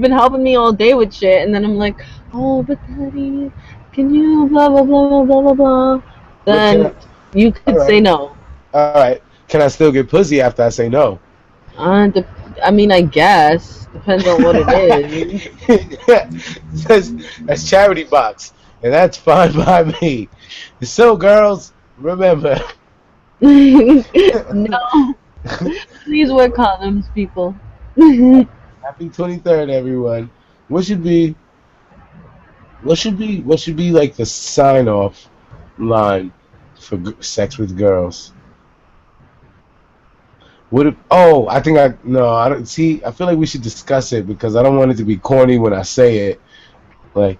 been helping me all day with shit, and then I'm like, oh, but daddy, can you blah blah blah blah blah blah blah, But can I? then you All could say right. no. All right. Can I still get pussy after I say no? I mean, I guess depends on what it is. that's, that's charity box, and that's fine by me. So, girls, remember. No, please wear condoms, people. Happy 23rd, everyone. What should be what should be like the sign off line for sex with girls? Would it, oh, I think I no, I don't see. I feel like we should discuss it because I don't want it to be corny when I say it. Like,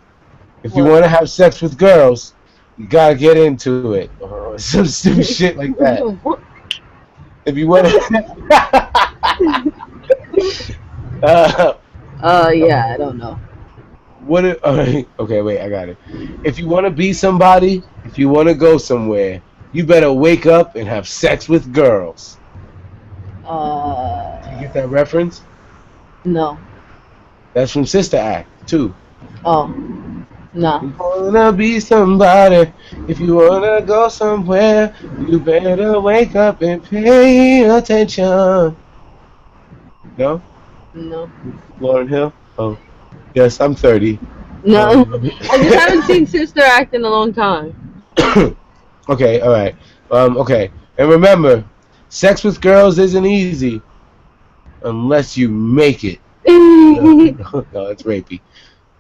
if you What? want to have sex with girls, you gotta get into it, or some stupid shit like that. If you want to, uh, Yeah, I don't know. what? Okay, wait, I got it. If you want to be somebody, if you want to go somewhere, you better wake up and have sex with girls. Do you Uh, get that reference? no. That's from Sister Act too. Oh, no. You wanna be somebody, if you wanna go somewhere, you better wake up and pay attention. No? No. Lauren Hill? Oh, yes, I'm 30. No. Um, I just haven't seen Sister Act in a long time. okay, all right. Okay, and remember, sex with girls isn't easy unless you make it. No, no, it's rapey.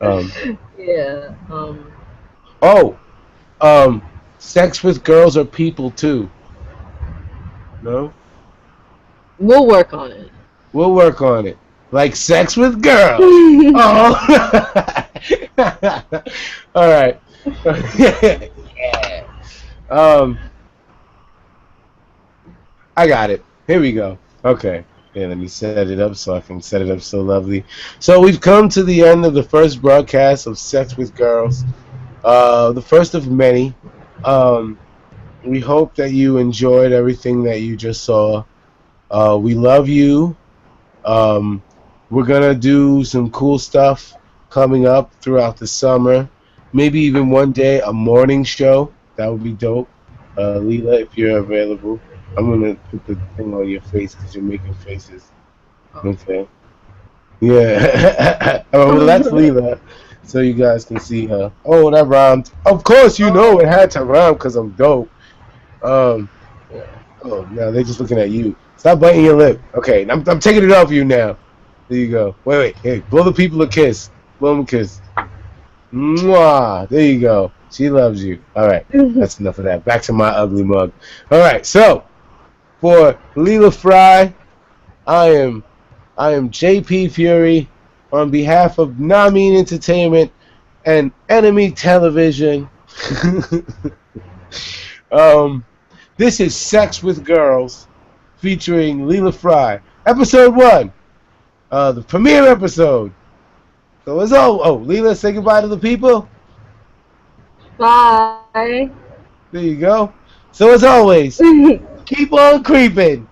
Um, Yeah. oh, um, sex with girls are people too. No? We'll work on it. We'll work on it. Like sex with girls. Oh. All right. Yeah. Um, I got it. Here we go. Okay. Yeah, let me set it up so I can set it up so lovely. So we've come to the end of the first broadcast of Sex with Girls. The first of many. Um, we hope that you enjoyed everything that you just saw. We love you. Um, we're gonna do some cool stuff coming up throughout the summer. Maybe even one day a morning show. That would be dope. Leela, if you're available, I'm gonna put the thing on your face because you're making faces. Okay. Yeah. Oh, well, that's Leela, so you guys can see her. Oh, that rhymed. Of course, you know it had to rhyme because I'm dope. Um. Oh, now they're just looking at you. Stop biting your lip. Okay, I'm taking it off you now. There you go. Wait. Hey, blow the people a kiss. Blow them a kiss. Mwah. There you go. She loves you. All right. That's enough of that. Back to my ugly mug. All right. So, for Leela Frye, I am JP Fury on behalf of Namin Entertainment and Enemy Television. um, this is Sex with Girls featuring Leela Frye, episode 1, the premiere episode. So it's Leela, say goodbye to the people. Bye. There you go. So as always, keep on creeping.